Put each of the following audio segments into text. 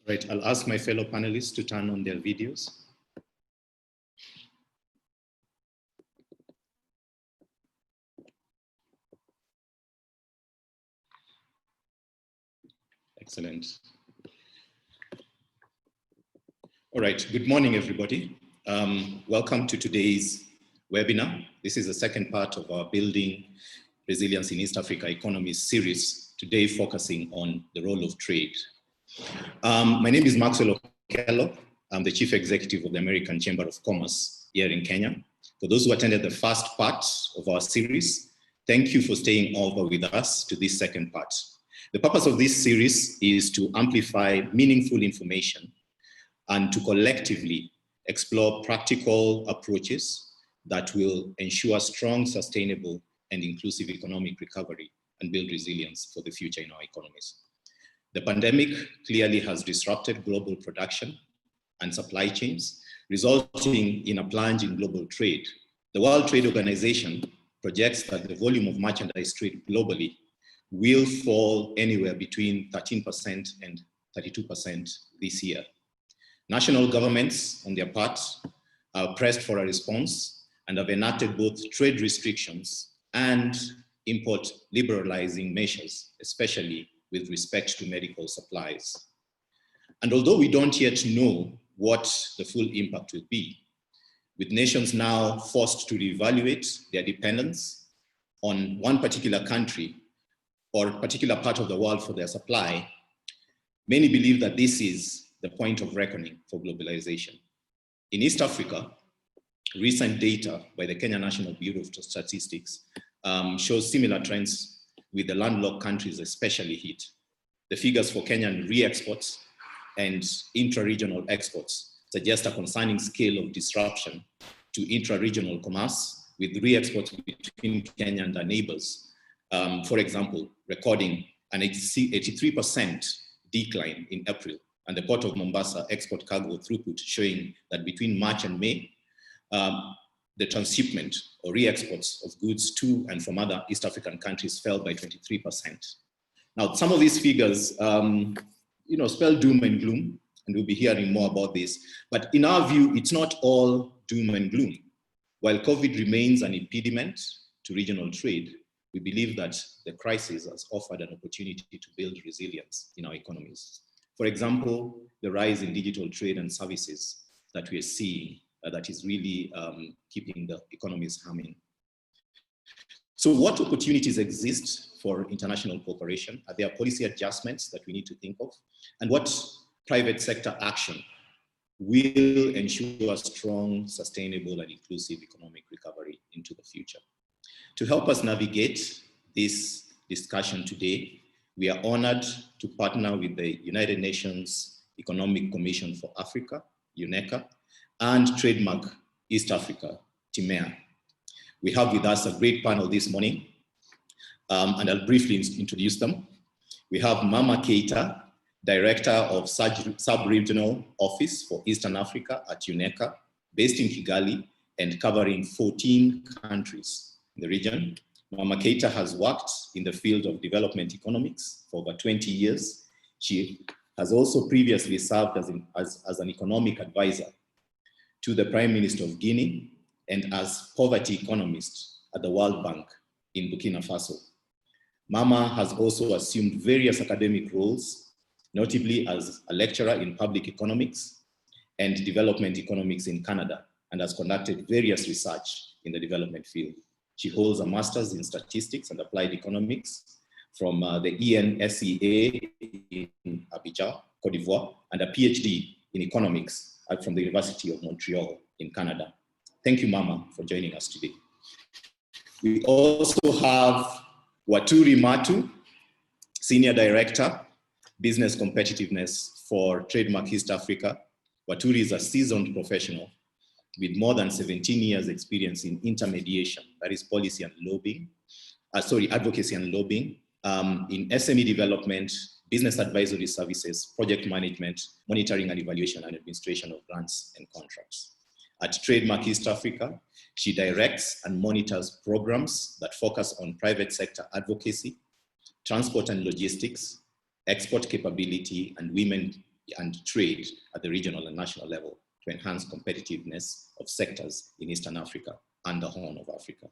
Right, I'll ask my fellow panelists to turn on their videos. Excellent. All right, good morning, everybody. Welcome to today's webinar. This is the second part of our Building Resilience in East Africa Economies series, today focusing on the role of trade. My name is Maxwell Okello. I'm the Chief Executive of the American Chamber of Commerce here in Kenya. For those who attended the first part of our series, thank you for staying over with us to this second part. The purpose of this series is to amplify meaningful information and to collectively explore practical approaches that will ensure strong, sustainable, and inclusive economic recovery and build resilience for the future in our economies. The pandemic clearly has disrupted global production and supply chains, resulting in a plunge in global trade. The World Trade Organization projects that the volume of merchandise trade globally will fall anywhere between 13% and 32% this year. National governments, on their part, are pressed for a response and have enacted both trade restrictions and import liberalizing measures, especially with respect to medical supplies. And although we don't yet know what the full impact will be, with nations now forced to reevaluate their dependence on one particular country or particular part of the world for their supply, many believe that this is the point of reckoning for globalization. In East Africa, recent data by the Kenya National Bureau of Statistics shows similar trends, with the landlocked countries especially hit. The figures for Kenyan re-exports and intra-regional exports suggest a concerning scale of disruption to intra-regional commerce, with re-exports between Kenya and our neighbors, for example, recording an 83% decline in April, and the Port of Mombasa export cargo throughput showing that between March and May, the transshipment or re-exports of goods to and from other East African countries fell by 23%. Now, some of these figures spell doom and gloom, and we'll be hearing more about this. But in our view, it's not all doom and gloom. While COVID remains an impediment to regional trade, we believe that the crisis has offered an opportunity to build resilience in our economies. For example, the rise in digital trade and services that we are seeing that is really keeping the economies humming. So what opportunities exist for international cooperation? Are there policy adjustments that we need to think of? And what private sector action will ensure strong, sustainable, and inclusive economic recovery into the future? To help us navigate this discussion today, we are honored to partner with the United Nations Economic Commission for Africa, UNECA, and Trademark East Africa, TIMEA. We have with us a great panel this morning, and I'll briefly introduce them. We have Mama Keita, Director of Sub-Regional Office for Eastern Africa at UNECA, based in Kigali and covering 14 countries in the region. Mama Keita has worked in the field of development economics for over 20 years. She has also previously served as an economic advisor to the Prime Minister of Guinea and as poverty economist at the World Bank in Burkina Faso. Mama has also assumed various academic roles, notably as a lecturer in public economics and development economics in Canada, and has conducted various research in the development field. She holds a master's in statistics and applied economics from the ENSEA in Abidjan, Cote d'Ivoire, and a PhD in economics from the University of Montreal in Canada. Thank you, Mama, for joining us today. We also have Waturi Matu, Senior Director, Business Competitiveness for Trademark East Africa. Waturi is a seasoned professional with more than 17 years experience in intermediation, that is policy and lobbying, advocacy and lobbying, in SME development, business advisory services, project management, monitoring and evaluation and administration of grants and contracts. At Trademark East Africa, she directs and monitors programs that focus on private sector advocacy, transport and logistics, export capability, and women and trade at the regional and national level to enhance competitiveness of sectors in Eastern Africa and the Horn of Africa.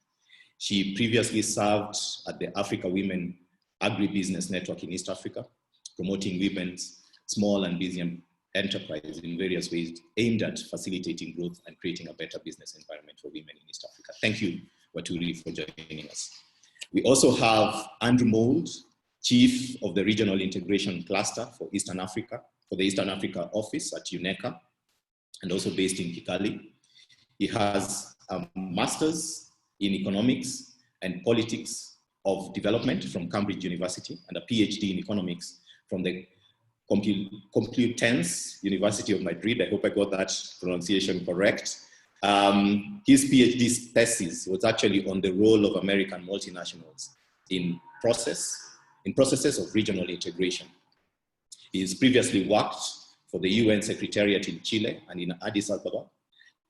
She previously served at the Africa Women Agribusiness Network in East Africa, promoting women's small and medium enterprise in various ways aimed at facilitating growth and creating a better business environment for women in East Africa. Thank you, Waturi, for joining us. We also have Andrew Mould, Chief of the Regional Integration Cluster for Eastern Africa, for the Eastern Africa office at UNECA, and also based in Kigali. He has a master's in economics and politics of development from Cambridge University and a PhD in economics from the Complutense University of Madrid. I hope I got that pronunciation correct. His PhD thesis was actually on the role of American multinationals in processes of regional integration. He's previously worked for the UN Secretariat in Chile and in Addis Ababa,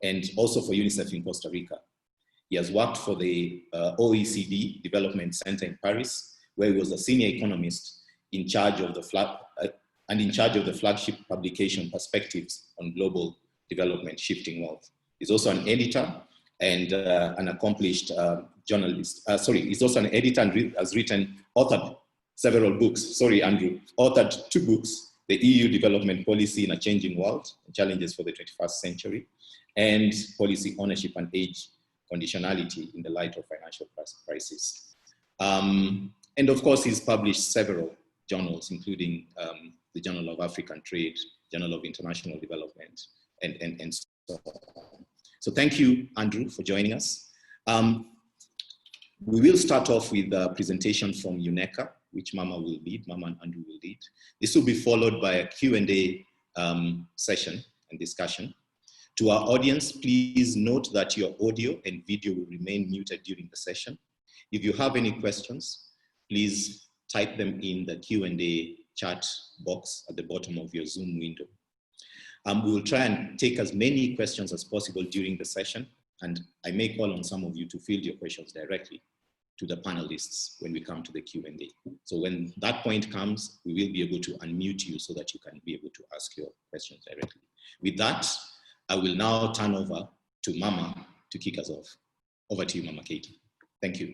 and also for UNICEF in Costa Rica. He has worked for the OECD Development Center in Paris, where he was a senior economist in charge of the flagship publication Perspectives on Global Development, Shifting Wealth. He's also an editor and an accomplished journalist. He's also an editor and has authored several books. Sorry, Andrew, authored 2 books, The EU Development Policy in a Changing World, Challenges for the 21st Century, and Policy Ownership and Age Conditionality in the Light of Financial Crisis. And of course, he's published several journals, including the Journal of African Trade, Journal of International Development, and so on. So thank you, Andrew, for joining us. We will start off with a presentation from UNECA, which Mama and Andrew will lead. This will be followed by a Q&A session and discussion. To our audience, please note that your audio and video will remain muted during the session. If you have any questions, please type them in the Q&A chat box at the bottom of your Zoom window. We will try and take as many questions as possible during the session, and I may call on some of you to field your questions directly to the panelists when we come to the Q&A. So when that point comes, we will be able to unmute you so that you can be able to ask your questions directly. With that, I will now turn over to Mama to kick us off. Over to you, Mama Katie. Thank you.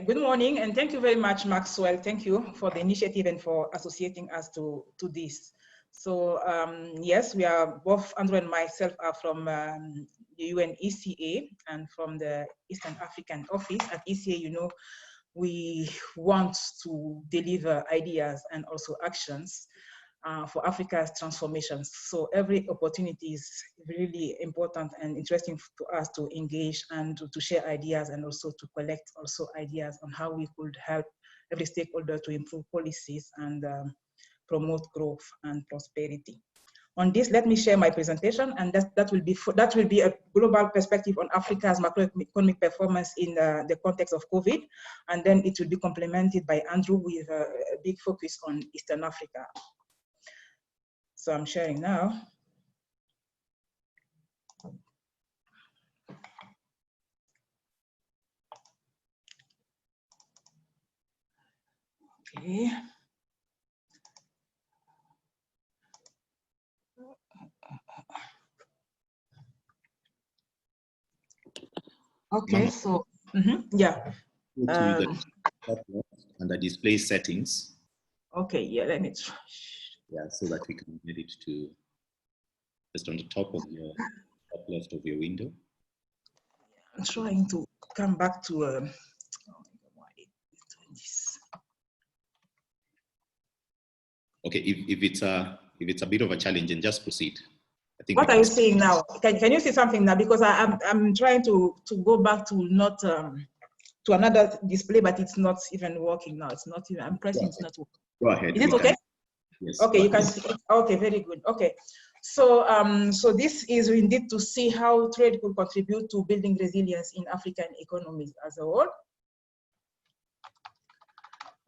Good morning, and thank you very much, Maxwell. Thank you for the initiative and for associating us to this. So yes, we are both, Andrew and myself are from the UN ECA and from the Eastern African office. At ECA, you know, we want to deliver ideas and also actions for Africa's transformations. So every opportunity is really important and interesting to us to engage and to share ideas and also to collect also ideas on how we could help every stakeholder to improve policies and promote growth and prosperity. On this, let me share my presentation, and that will be a global perspective on Africa's macroeconomic performance in the context of COVID, and then it will be complemented by Andrew with a big focus on Eastern Africa. So I'm sharing now. Okay. Okay, so yeah. And the display settings. Okay, yeah, let me try. Yeah, so that we can get it to just on the top of your top left of your window. I'm trying to come back to oh, why it's doing this. Okay, if it's a bit of a challenge, then just proceed. I think. What are you saying now? Can you see something now? Because I'm trying to go back to not to another display, but it's not even working now. It's not even. I'm pressing. It's not working. Go ahead. Is it okay? Yes. Okay, you can see it. Okay, very good. Okay, so so this is indeed to see how trade could contribute to building resilience in African economies as a whole.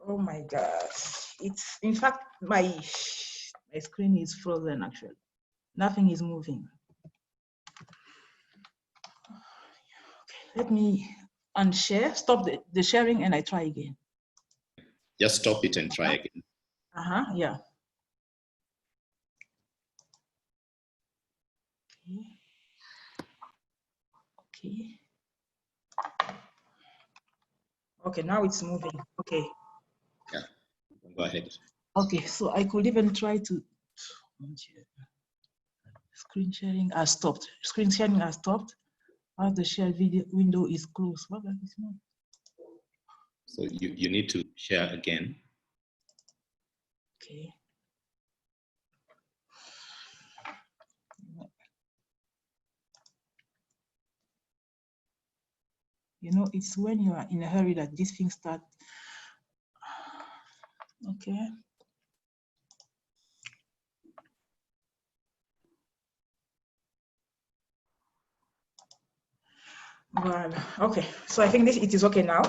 Oh my God! It's in fact my screen is frozen actually. Nothing is moving. Okay, let me unshare, stop the sharing, and I try again. Just stop it and try again. Yeah. Okay. Okay, now it's moving. Okay. Yeah, go ahead. Okay, so I could even try to, screen sharing has stopped. Screen sharing has stopped. As the share video window is closed. What does this mean? So you need to share again. Okay. You know, it's when you are in a hurry that these things start. Okay. Well, okay. So I think it is okay now.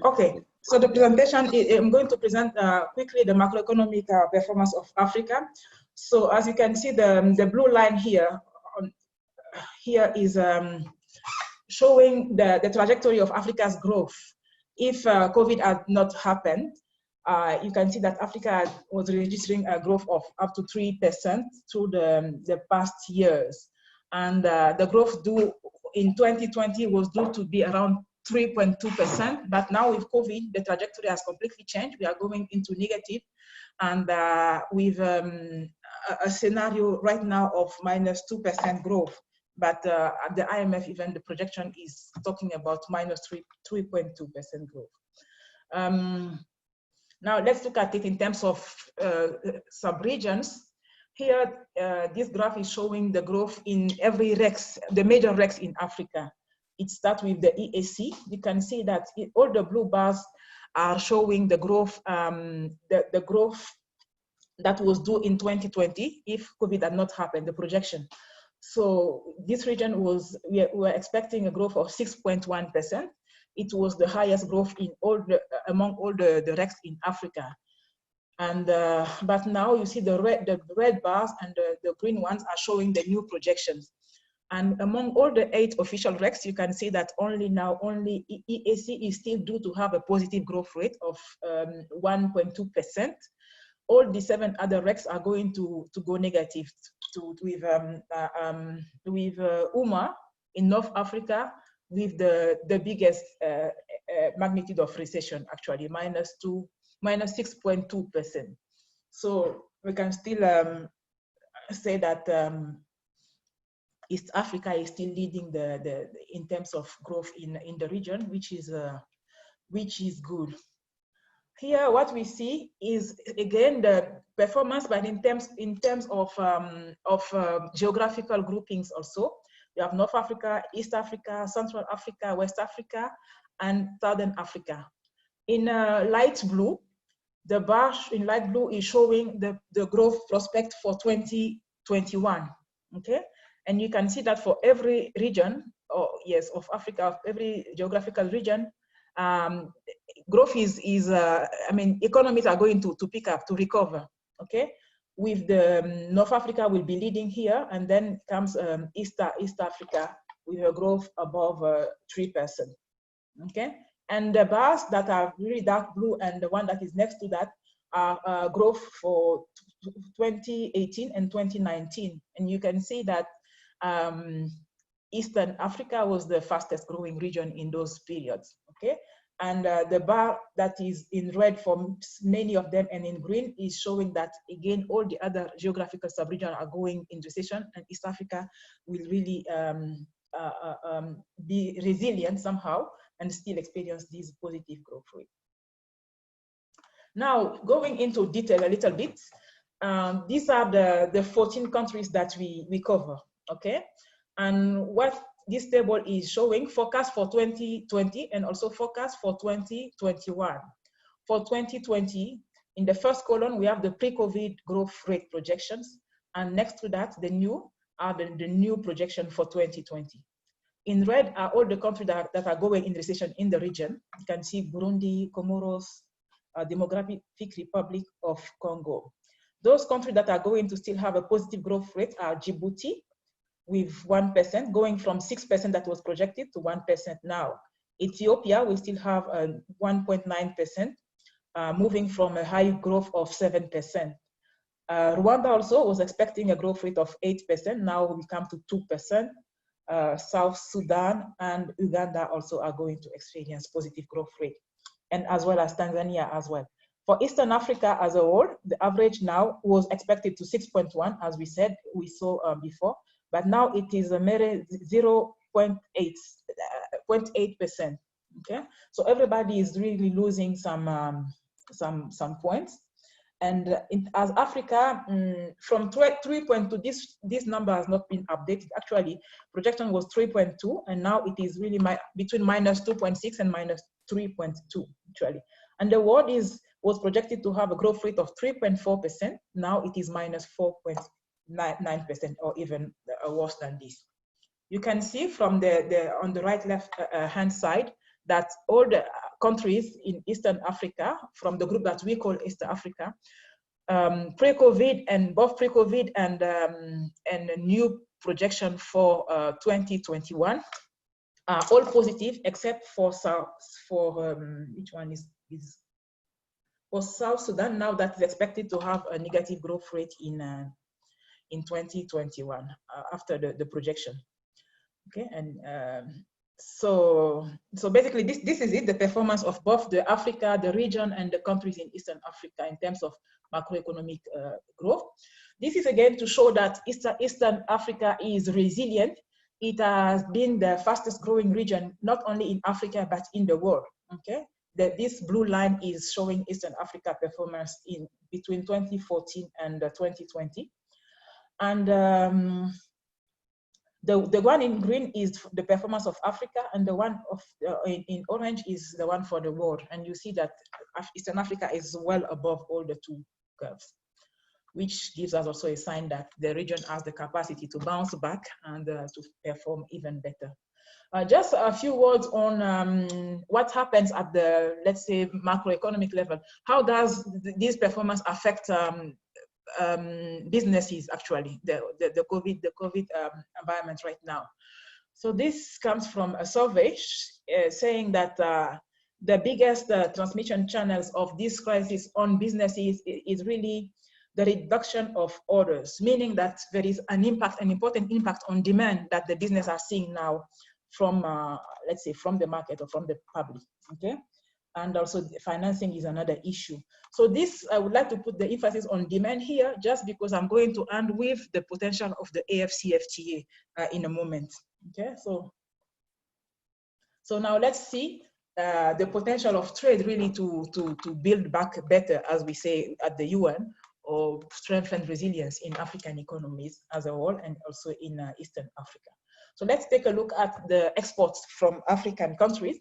Okay. So the presentation, I'm going to present quickly the macroeconomic performance of Africa. So as you can see, the blue line here, here is showing the trajectory of Africa's growth. If COVID had not happened, you can see that Africa was registering a growth of up to 3% through the past years. And the growth due in 2020 was due to be around 3.2%, but now with COVID, the trajectory has completely changed. We are going into negative, and with a scenario right now of minus 2% growth. But at the IMF, even the projection is talking about minus 3.2% growth. Now let's look at it in terms of sub-regions. Here, this graph is showing the growth in every REX, the major REX in Africa. It starts with the EAC. You can see that all the blue bars are showing the growth, the growth that was due in 2020 if COVID had not happened, the projection. So this region was, we were expecting a growth of 6.1%. It was the highest growth in all among all the REX in Africa. And but now you see the red bars and the green ones are showing the new projections. And among all the 8 official RECs, you can see that only EAC is still due to have a positive growth rate of 1.2%. All the 7 other RECs are going to go negative with UMA in North Africa with the biggest magnitude of recession, actually, minus 6.2%. So we can still say that East Africa is still leading in terms of growth in the region, which is good. Here, what we see is again the performance, but in terms of geographical groupings also. We have North Africa, East Africa, Central Africa, West Africa, and Southern Africa. In light blue, the bar in light blue is showing the growth prospect for 2021. Okay, and you can see that for every region, of Africa, of every geographical region, growth I mean, economies are going to pick up, to recover, okay? With the North Africa will be leading here, and then comes East Africa with a growth above 3%, okay? And the bars that are really dark blue and the one that is next to that are growth for 2018 and 2019. And you can see that Eastern Africa was the fastest growing region in those periods, okay? And the bar that is in red for many of them and in green is showing that, again, all the other geographical sub-regions are going in recession, and East Africa will really be resilient somehow and still experience this positive growth rate. Now, going into detail a little bit, these are the 14 countries that we cover, okay? And what this table is showing forecast for 2020 and also forecast for 2021. For 2020, in the first column, we have the pre-COVID growth rate projections. And next to that, the new projection for 2020. In red are all the countries that are going in recession in the region. You can see Burundi, Comoros, Democratic Republic of Congo. Those countries that are going to still have a positive growth rate are Djibouti, with 1%, going from 6% that was projected to 1% now. Ethiopia will still have 1.9%, moving from a high growth of 7%. Rwanda also was expecting a growth rate of 8%. Now we come to 2%. South Sudan and Uganda also are going to experience positive growth rate, and as well as Tanzania as well. For Eastern Africa as a whole, the average now was expected to 6.1, as we said, we saw before, but now it is a mere 0.8%. Okay, so everybody is really losing some points. And as Africa, from 3.2, this number has not been updated. Actually, projection was 3.2, and now it is really between minus 2.6 and minus 3.2, actually. And the world was projected to have a growth rate of 3.4%. Now it is minus 4.9%, or even worse than this. You can see from on the right left hand side that all the countries in Eastern Africa, from the group that we call East Africa, pre-COVID and both pre-COVID and a new projection for 2021 are all positive, except for which one is for South Sudan. Now that is expected to have a negative growth rate in 2021 after the projection. Okay, and so basically this is it, the performance of both the Africa, the region, and the countries in Eastern Africa in terms of macroeconomic growth. This is again to show that Eastern Africa is resilient. It has been the fastest growing region, not only in Africa, but in the world. Okay, this blue line is showing Eastern Africa performance in between 2014 and 2020. And the one in green is the performance of Africa, and the one in orange is the one for the world. And you see that Eastern Africa is well above all the two curves, which gives us also a sign that the region has the capacity to bounce back and to perform even better. Just a few words on what happens at the, let's say, macroeconomic level. How does this performance affect businesses, actually, the COVID environment right now? So this comes from a survey saying that the biggest transmission channels of this crisis on businesses is really the reduction of orders, meaning that there is an important impact on demand that the business are seeing now from, let's say, from the market or from the public, okay? And also financing is another issue. So this, I would like to put the emphasis on demand here, just because I'm going to end with the potential of the AFCFTA in a moment, okay? So now let's see the potential of trade really to build back better, as we say at the UN, or strengthen resilience in African economies as a whole, and also in Eastern Africa. So let's take a look at the exports from African countries.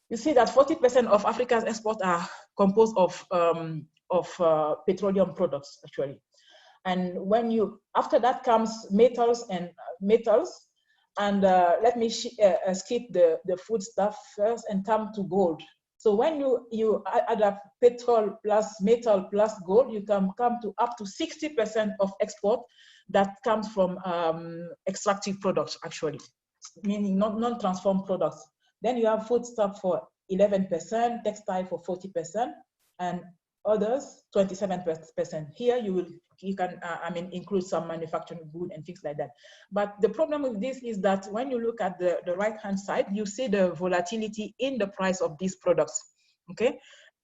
You see that 40% of Africa's exports are composed of petroleum products, actually. And after that comes metals, and let me skip the food stuff first and come to gold. So when you add up petrol plus metal plus gold, you can come to up to 60% of export that comes from extractive products, actually, meaning non-transformed products. Then you have food stuff for 11%, textile for 40%, and others 27%. Here you can include some manufacturing good and things like that. But the problem with this is that when you look at the right-hand side, you see the volatility in the price of these products, okay?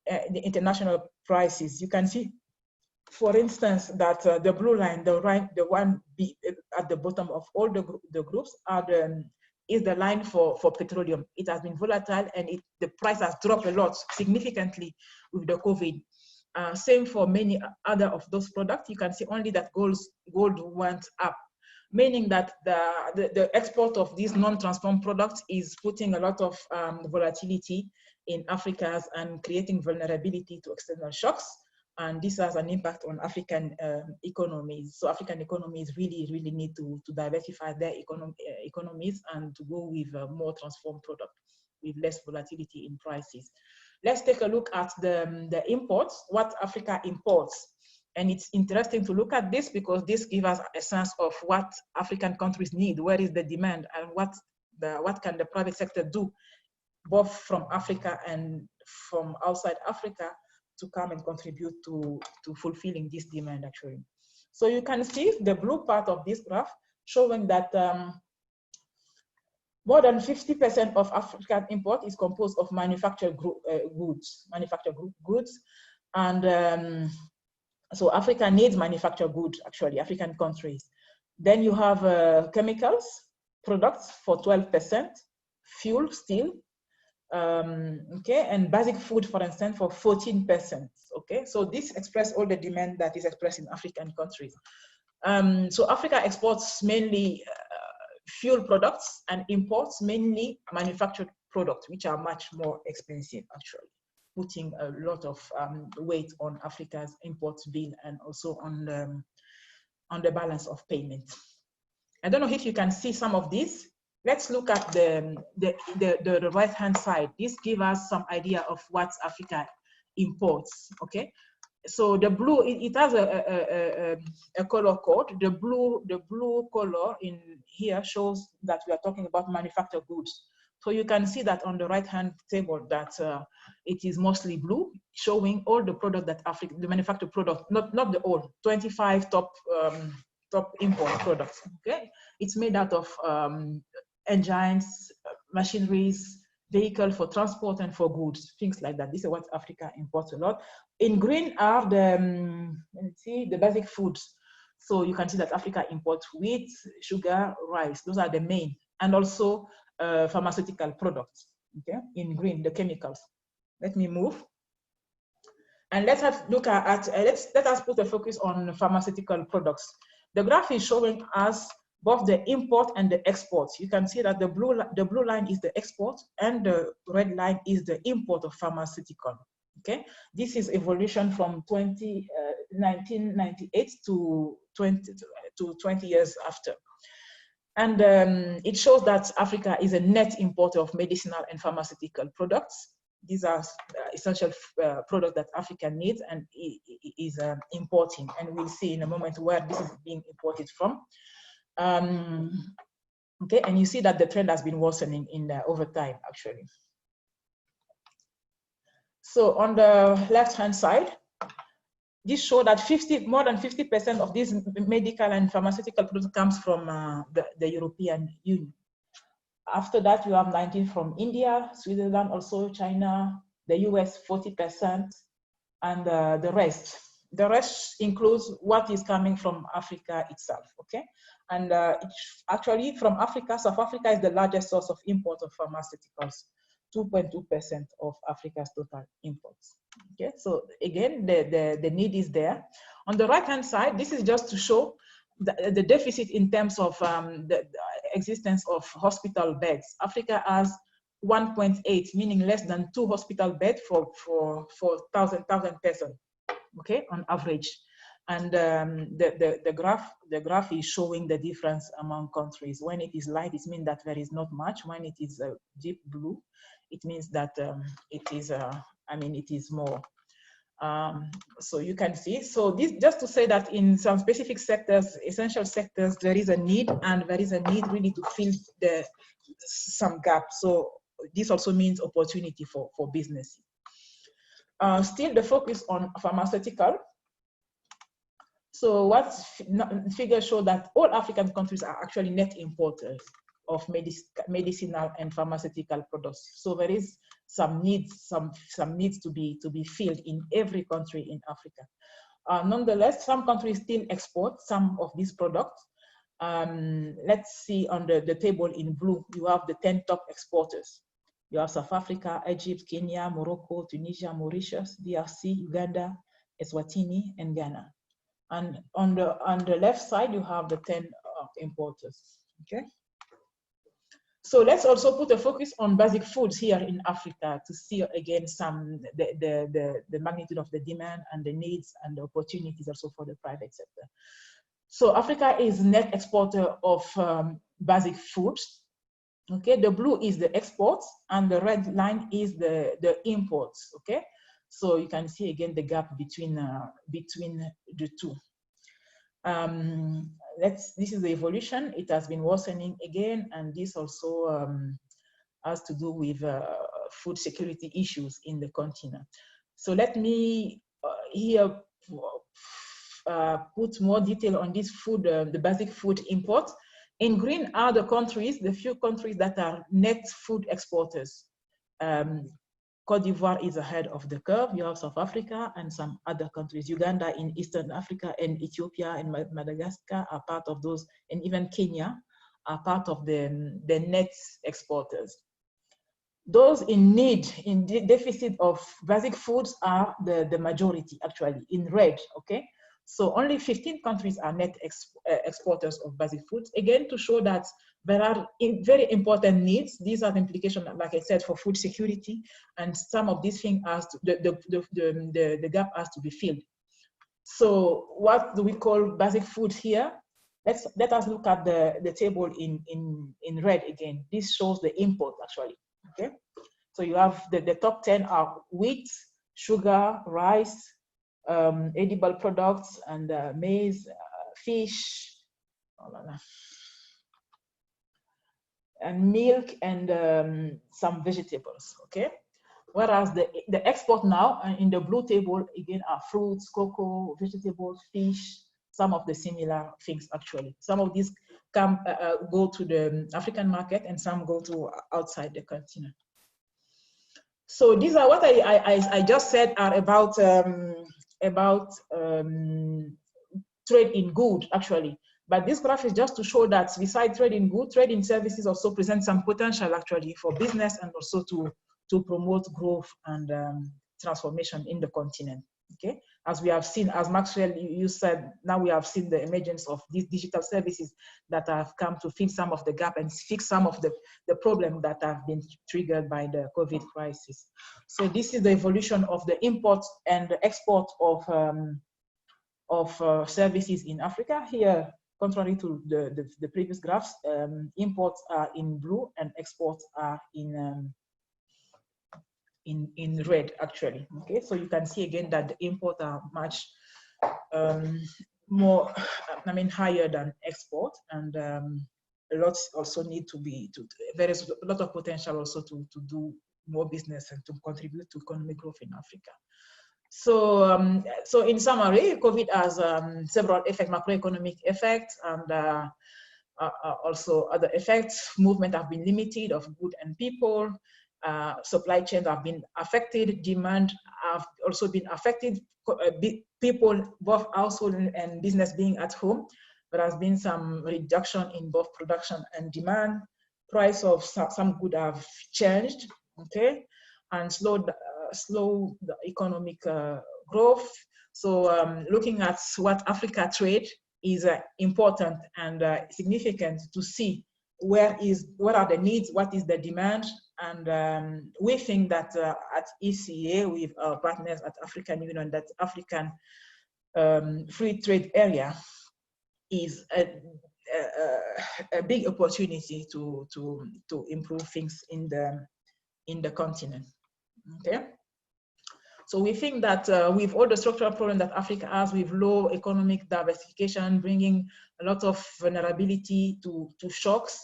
The international prices. You can see, for instance, that the blue line, the one at the bottom of all the groups is the line for petroleum. It has been volatile, and the price has dropped a lot significantly with the COVID. Same for many other of those products. You can see only that gold went up, meaning that the export of these non-transformed products is putting a lot of volatility in Africa and creating vulnerability to external shocks. And this has an impact on African economies. So African economies really need to diversify their economies and to go with more transformed product with less volatility in prices. Let's take a look at the imports, what Africa imports. And it's interesting to look at this because this gives us a sense of what African countries need, where is the demand, and what can the private sector do, both from Africa and from outside Africa, come and contribute to fulfilling this demand actually. So you can see the blue part of this graph showing that more than 50% of African import is composed of manufactured goods, and so Africa needs manufactured goods, actually, African countries. Then you have chemicals, products for 12%, fuel, steel, okay, and basic food, for instance, for 14%, okay? So this expresses all the demand that is expressed in African countries. So Africa exports mainly fuel products and imports mainly manufactured products, which are much more expensive, actually, putting a lot of weight on Africa's import bill and also on the balance of payment. I don't know if you can see some of these. Let's look at the right-hand side. This gives us some idea of what Africa imports, okay? So the blue, it has a color code. The blue color in here shows that we are talking about manufactured goods. So you can see that on the right-hand table that it is mostly blue, showing all the product that Africa, the manufactured product, not the all, 25 top import products. Okay, it's made out of engines, machineries, vehicle for transport and for goods, things like that. This is what Africa imports a lot. In green are the let's see, the basic foods. So you can see that Africa imports wheat, sugar, rice. Those are the main, and also pharmaceutical products. Okay, in green, the chemicals. Let me move, and let's have look at let us put a focus on pharmaceutical products. The graph is showing us both the import and the exports. You can see that the blue line is the export and the red line is the import of pharmaceutical. Okay, this is evolution from 1998 to 20 years after. And it shows that Africa is a net importer of medicinal and pharmaceutical products. These are essential products that Africa needs and is importing. And we'll see in a moment where this is being imported from. Okay, and you see that the trend has been worsening over time, actually. So on the left-hand side, this shows that more than 50% of these medical and pharmaceutical products comes from the European Union. After that, you have 19 from India, Switzerland, also China, the US 40%, and the rest. The rest includes what is coming from Africa itself, okay? And actually from Africa, South Africa is the largest source of import of pharmaceuticals, 2.2% of Africa's total imports. Okay, so again, the need is there. On the right-hand side, this is just to show the deficit in terms of the existence of hospital beds. Africa has 1.8, meaning less than 2 hospital beds for 1,000 persons, okay, on average. And the graph is showing the difference among countries. When it is light, it means that there is not much. When it is deep blue, it means that it is it is more. So you can see. So this just to say that in some specific sectors, essential sectors, there is a need, and there is a need really to fill some gaps. So this also means opportunity for business. Still, the focus on pharmaceutical. So what figures show that all African countries are actually net importers of medicinal and pharmaceutical products. So there is some needs to be filled in every country in Africa. Nonetheless, some countries still export some of these products. Let's see on the table in blue, you have the 10 top exporters. You have South Africa, Egypt, Kenya, Morocco, Tunisia, Mauritius, DRC, Uganda, Eswatini, and Ghana. And on the left side, you have the 10 importers, okay? So let's also put a focus on basic foods here in Africa to see again the magnitude of the demand and the needs and the opportunities also for the private sector. So Africa is net exporter of basic foods. Okay, the blue is the exports and the red line is the imports. Okay, so you can see again the gap between the two. This is the evolution. It has been worsening again, and this also has to do with food security issues in the continent. So let me here put more detail on this food, the basic food imports. In green are the countries, the few countries that are net food exporters. Cote d'Ivoire is ahead of the curve. You have South Africa and some other countries. Uganda in Eastern Africa and Ethiopia and Madagascar are part of those, and even Kenya are part of the net exporters. Those in need, in deficit of basic foods are the majority, actually, in red, okay? So only 15 countries are net exporters of basic foods, again, to show that there are very important needs. These are the implications, like I said, for food security, and some of these things has to, the gap has to be filled. So what do we call basic food here? Let us look at the table in red again. This shows the import, actually, okay? So you have the top 10 are wheat, sugar, rice, edible products, and maize, fish, and milk, and some vegetables, okay? Whereas the export now, in the blue table, again, are fruits, cocoa, vegetables, fish, some of the similar things, actually. Some of these come go to the African market, and some go to outside the continent. So these are what I just said are about trade in good, actually. But this graph is just to show that besides trade in good, trade in services also presents some potential, actually, for business, and also to promote growth and transformation in the continent, okay? As we have seen, as Maxwell, you said, now we have seen the emergence of these digital services that have come to fill some of the gap and fix some of the problems that have been triggered by the COVID crisis. So this is the evolution of the import and the export of services in Africa. Here, contrary to the previous graphs, imports are in blue and exports are in red, actually, okay? So you can see again that the imports are much more, higher than export, and a lot also need to be, there is a lot of potential also to do more business and to contribute to economic growth in Africa. So, so in summary, COVID has several effects, macroeconomic effects, and also other effects. Movement have been limited of goods and people. Supply chains have been affected. Demand have also been affected. People, both household and business, being at home. There has been some reduction in both production and demand. Price of some goods have changed, okay, and slow the economic growth. So looking at what Africa trade is important and significant to see what are the needs, what is the demand, and we think that at ECA, with our partners at African Union, that African free trade area is a big opportunity to improve things in the continent. Okay. So we think that with all the structural problems that Africa has, with low economic diversification, bringing a lot of vulnerability to shocks,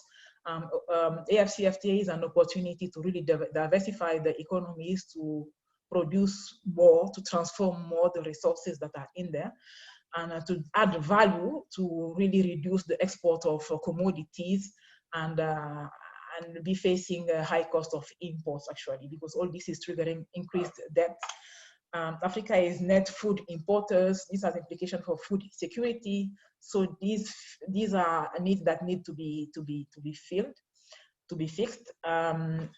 AFCFTA is an opportunity to really diversify the economies, to produce more, to transform more the resources that are in there, and to add value to really reduce the export of commodities and be facing a high cost of imports, actually, because all this is triggering increased debt. Africa is net food importers. This has implication for food security. So these are needs that need to be filled, to be fixed.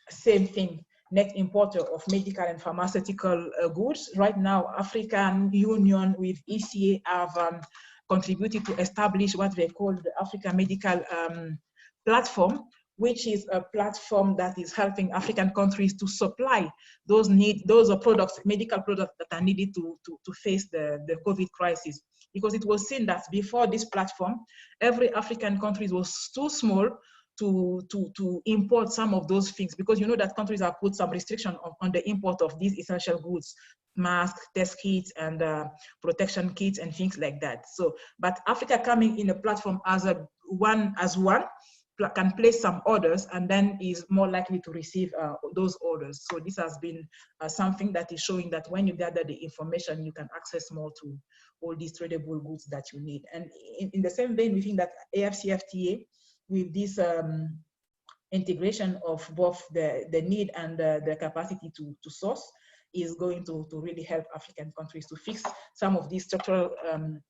Same thing, net importer of medical and pharmaceutical goods. Right now, African Union with ECA have contributed to establish what they call the Africa Medical Platform, which is a platform that is helping African countries to supply those products, medical products that are needed to face the COVID crisis. Because it was seen that before this platform, every African country was too small to import some of those things, because you know that countries have put some restriction on the import of these essential goods, masks, test kits, and protection kits, and things like that. So, but Africa coming in a platform as one, can place some orders and then is more likely to receive those orders. So this has been something that is showing that when you gather the information, you can access more to all these tradable goods that you need. And in the same vein, we think that AFCFTA, with this integration of both the need and the capacity to source, is going to really help African countries to fix some of these structural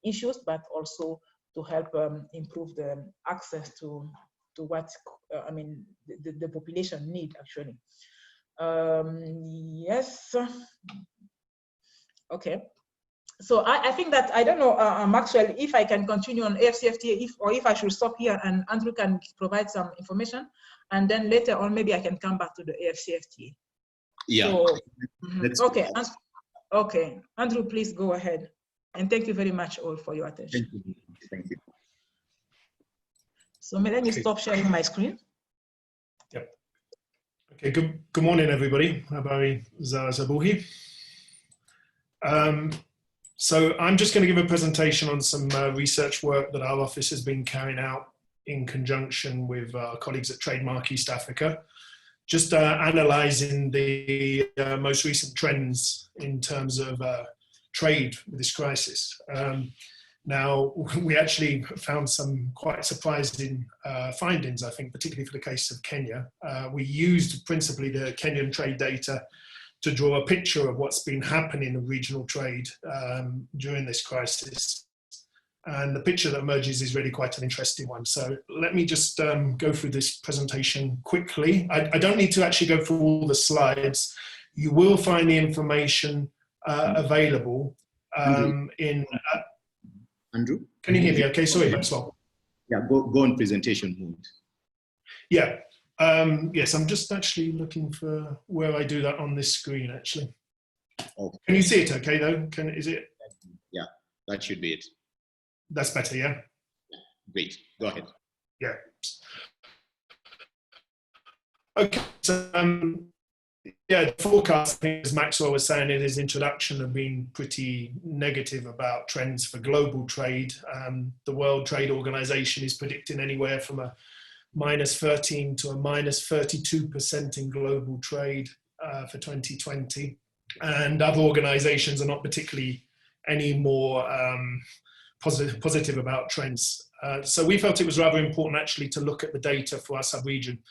issues, but also to help improve the access to what the population need actually. Yes. Okay. So I think that, I don't know, Maxwell, if I can continue on AFCFTA, or if I should stop here and Andrew can provide some information, and then later on maybe I can come back to the AFCFTA. Yeah. So, okay. Okay, Andrew, please go ahead. And thank you very much all for your attention. Thank you. Thank you. So let me stop sharing my screen. Yep. Okay, good morning, everybody. Habari za asubuhi. So I'm just going to give a presentation on some research work that our office has been carrying out in conjunction with our colleagues at Trademark East Africa, just analysing the most recent trends in terms of trade with this crisis. Now, we actually found some quite surprising findings, I think, particularly for the case of Kenya. We used principally the Kenyan trade data to draw a picture of what's been happening in regional trade during this crisis. And the picture that emerges is really quite an interesting one. So let me just go through this presentation quickly. I don't need to actually go through all the slides. You will find the information available in... Andrew? Can you hear me okay? Sorry, Maxwell. Yeah, go on presentation mode. Yeah. Yes, I'm just actually looking for where I do that on this screen, actually. Okay. Can you see it okay, though? Is it? Yeah, that should be it. That's better, yeah? Great, go ahead. Yeah. Okay, so yeah, the forecast, as Maxwell was saying in his introduction, have been pretty negative about trends for global trade. The World Trade Organization is predicting anywhere from a -13 to a -32% in global trade for 2020. And other organizations are not particularly any more positive about trends. So we felt it was rather important actually to look at the data for our sub-region.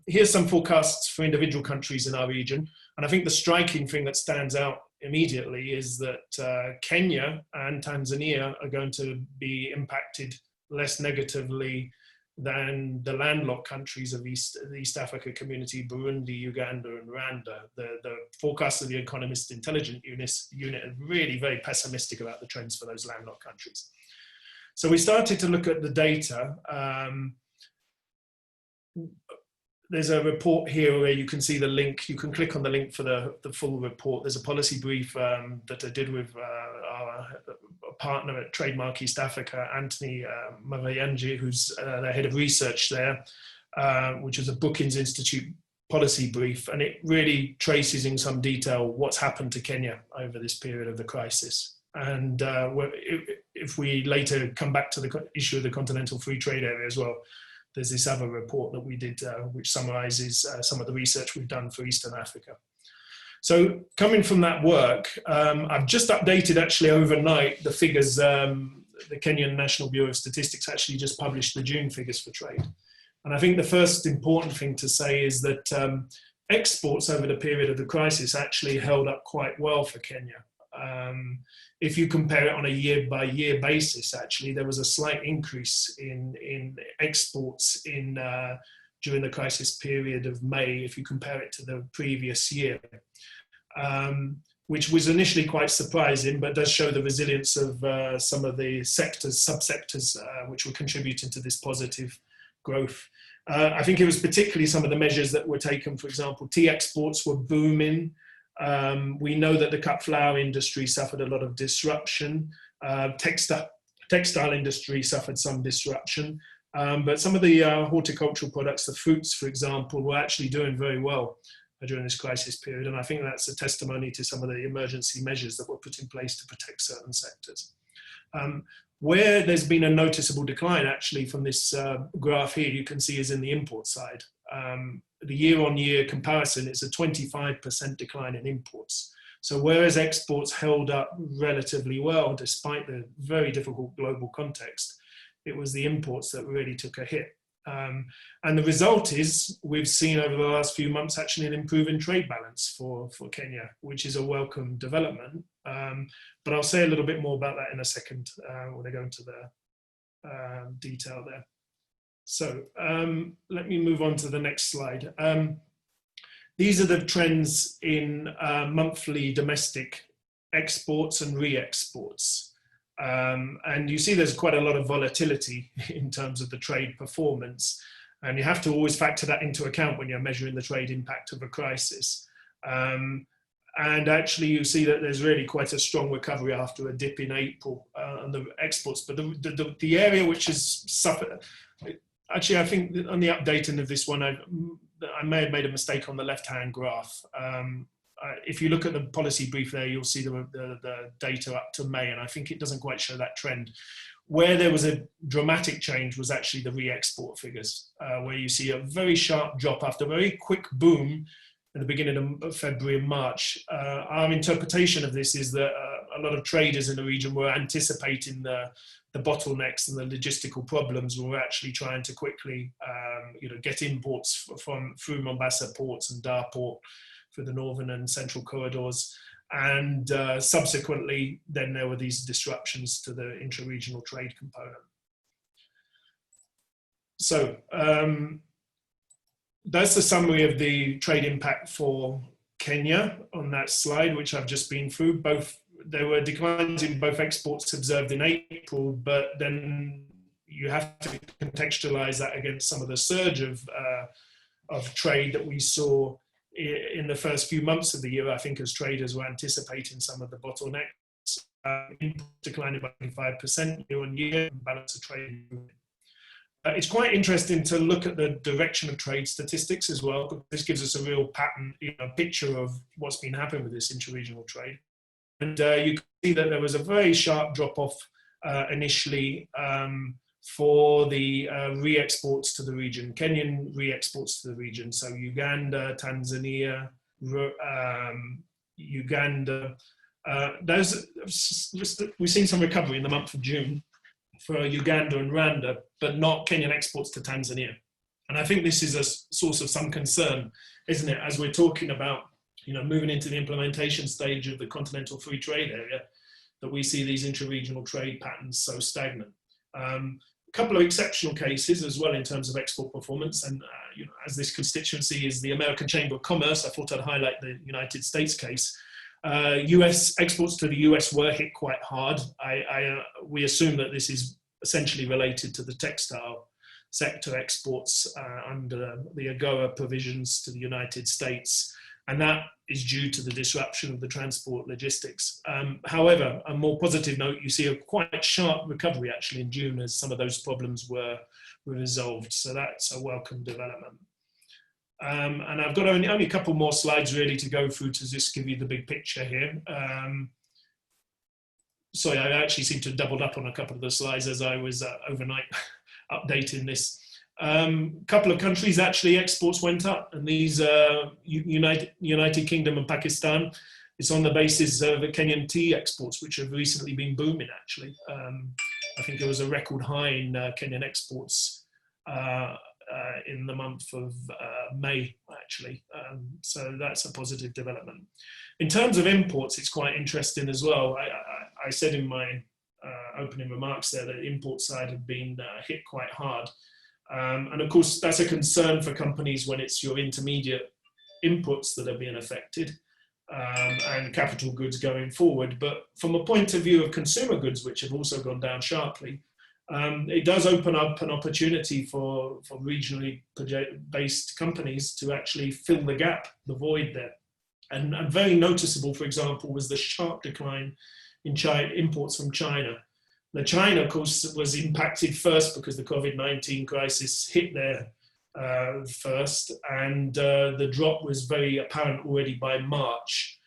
Here's some forecasts for individual countries in our region. And I think the striking thing that stands out immediately is that Kenya and Tanzania are going to be impacted less negatively than the landlocked countries of the East Africa community, Burundi, Uganda, and Rwanda. The forecasts of the Economist Intelligence Unit are really very pessimistic about the trends for those landlocked countries. So we started to look at the data. There's a report here where you can see the link. You can click on the link for the full report. There's a policy brief that I did with our partner at Trademark East Africa, Anthony Mavayanji, who's the head of research there, which is a Brookings Institute policy brief. And it really traces in some detail what's happened to Kenya over this period of the crisis. And if we later come back to the issue of the Continental Free Trade Area as well, there's this other report that we did, which summarizes some of the research we've done for Eastern Africa. So coming from that work, I've just updated actually overnight the figures. The Kenyan National Bureau of Statistics actually just published the June figures for trade. And I think the first important thing to say is that exports over the period of the crisis actually held up quite well for Kenya. If you compare it on a year-by-year basis, actually, there was a slight increase in exports during the crisis period of May, if you compare it to the previous year, which was initially quite surprising, but does show the resilience of some of the sectors, subsectors, which were contributing to this positive growth. I think it was particularly some of the measures that were taken. For example, tea exports were booming. We know that the cut flower industry suffered a lot of disruption. Textile industry suffered some disruption. But some of the horticultural products, the fruits, for example, were actually doing very well during this crisis period. And I think that's a testimony to some of the emergency measures that were put in place to protect certain sectors. Where there's been a noticeable decline, actually, from this graph here, you can see is in the import side. The year-on-year comparison is a 25% decline in imports. So whereas exports held up relatively well, despite the very difficult global context, it was the imports that really took a hit. And the result is we've seen over the last few months actually an improving trade balance for Kenya, which is a welcome development. But I'll say a little bit more about that in a second when I go into the detail there. So let me move on to the next slide. These are the trends in monthly domestic exports and re-exports. And you see there's quite a lot of volatility in terms of the trade performance. And you have to always factor that into account when you're measuring the trade impact of a crisis. And actually you see that there's really quite a strong recovery after a dip in April on the exports. But the area which has suffered, actually I think on the updating of this one, I may have made a mistake on the left-hand graph. If you look at the policy brief there, you'll see the data up to May, and I think it doesn't quite show that trend. Where there was a dramatic change was actually the re-export figures, where you see a very sharp drop after a very quick boom at the beginning of February and March. Our interpretation of this is that a lot of traders in the region were anticipating the bottlenecks and the logistical problems. We were actually trying to quickly get imports through Mombasa ports and Dar port for the northern and central corridors. And subsequently, then there were these disruptions to the intra-regional trade component. So that's the summary of the trade impact for Kenya on that slide, which I've just been through. There were declines in both exports observed in April, but then you have to contextualize that against some of the surge of trade that we saw in the first few months of the year, I think, as traders were anticipating some of the bottlenecks. Declining by 25% year on year, balance of trade. It's quite interesting to look at the direction of trade statistics as well, because this gives us a real pattern, picture of what's been happening with this interregional trade. And you can see that there was a very sharp drop-off initially for the re-exports to the region, Kenyan re-exports to the region. So Uganda, Tanzania, Uganda. We've seen some recovery in the month of June for Uganda and Rwanda, but not Kenyan exports to Tanzania. And I think this is a source of some concern, isn't it? As we're talking about, moving into the implementation stage of the Continental Free Trade Area, that we see these intra-regional trade patterns so stagnant. A couple of exceptional cases as well in terms of export performance, and as this constituency is the American Chamber of Commerce, I thought I'd highlight the United States case. US exports to the US were hit quite hard. We assume that this is essentially related to the textile sector exports under the AGOA provisions to the United States, and that is due to the disruption of the transport logistics. However, a more positive note, you see a quite sharp recovery actually in June as some of those problems were resolved. So that's a welcome development. And I've got only a couple more slides really to go through to just give you the big picture here. Sorry, I actually seem to have doubled up on a couple of the slides as I was overnight updating this. Couple of countries actually exports went up, and these United Kingdom and Pakistan. It's on the basis of the Kenyan tea exports, which have recently been booming actually. I think there was a record high in Kenyan exports in the month of May actually. So that's a positive development. In terms of imports, it's quite interesting as well. I said in my opening remarks there that the import side had been hit quite hard. And of course, that's a concern for companies when it's your intermediate inputs that are being affected and capital goods going forward. But from a point of view of consumer goods, which have also gone down sharply, it does open up an opportunity for regionally based companies to actually fill the gap, the void there. And very noticeable, for example, was the sharp decline in imports from China. Now, China, of course, was impacted first because the COVID-19 crisis hit there first, and the drop was very apparent already by March.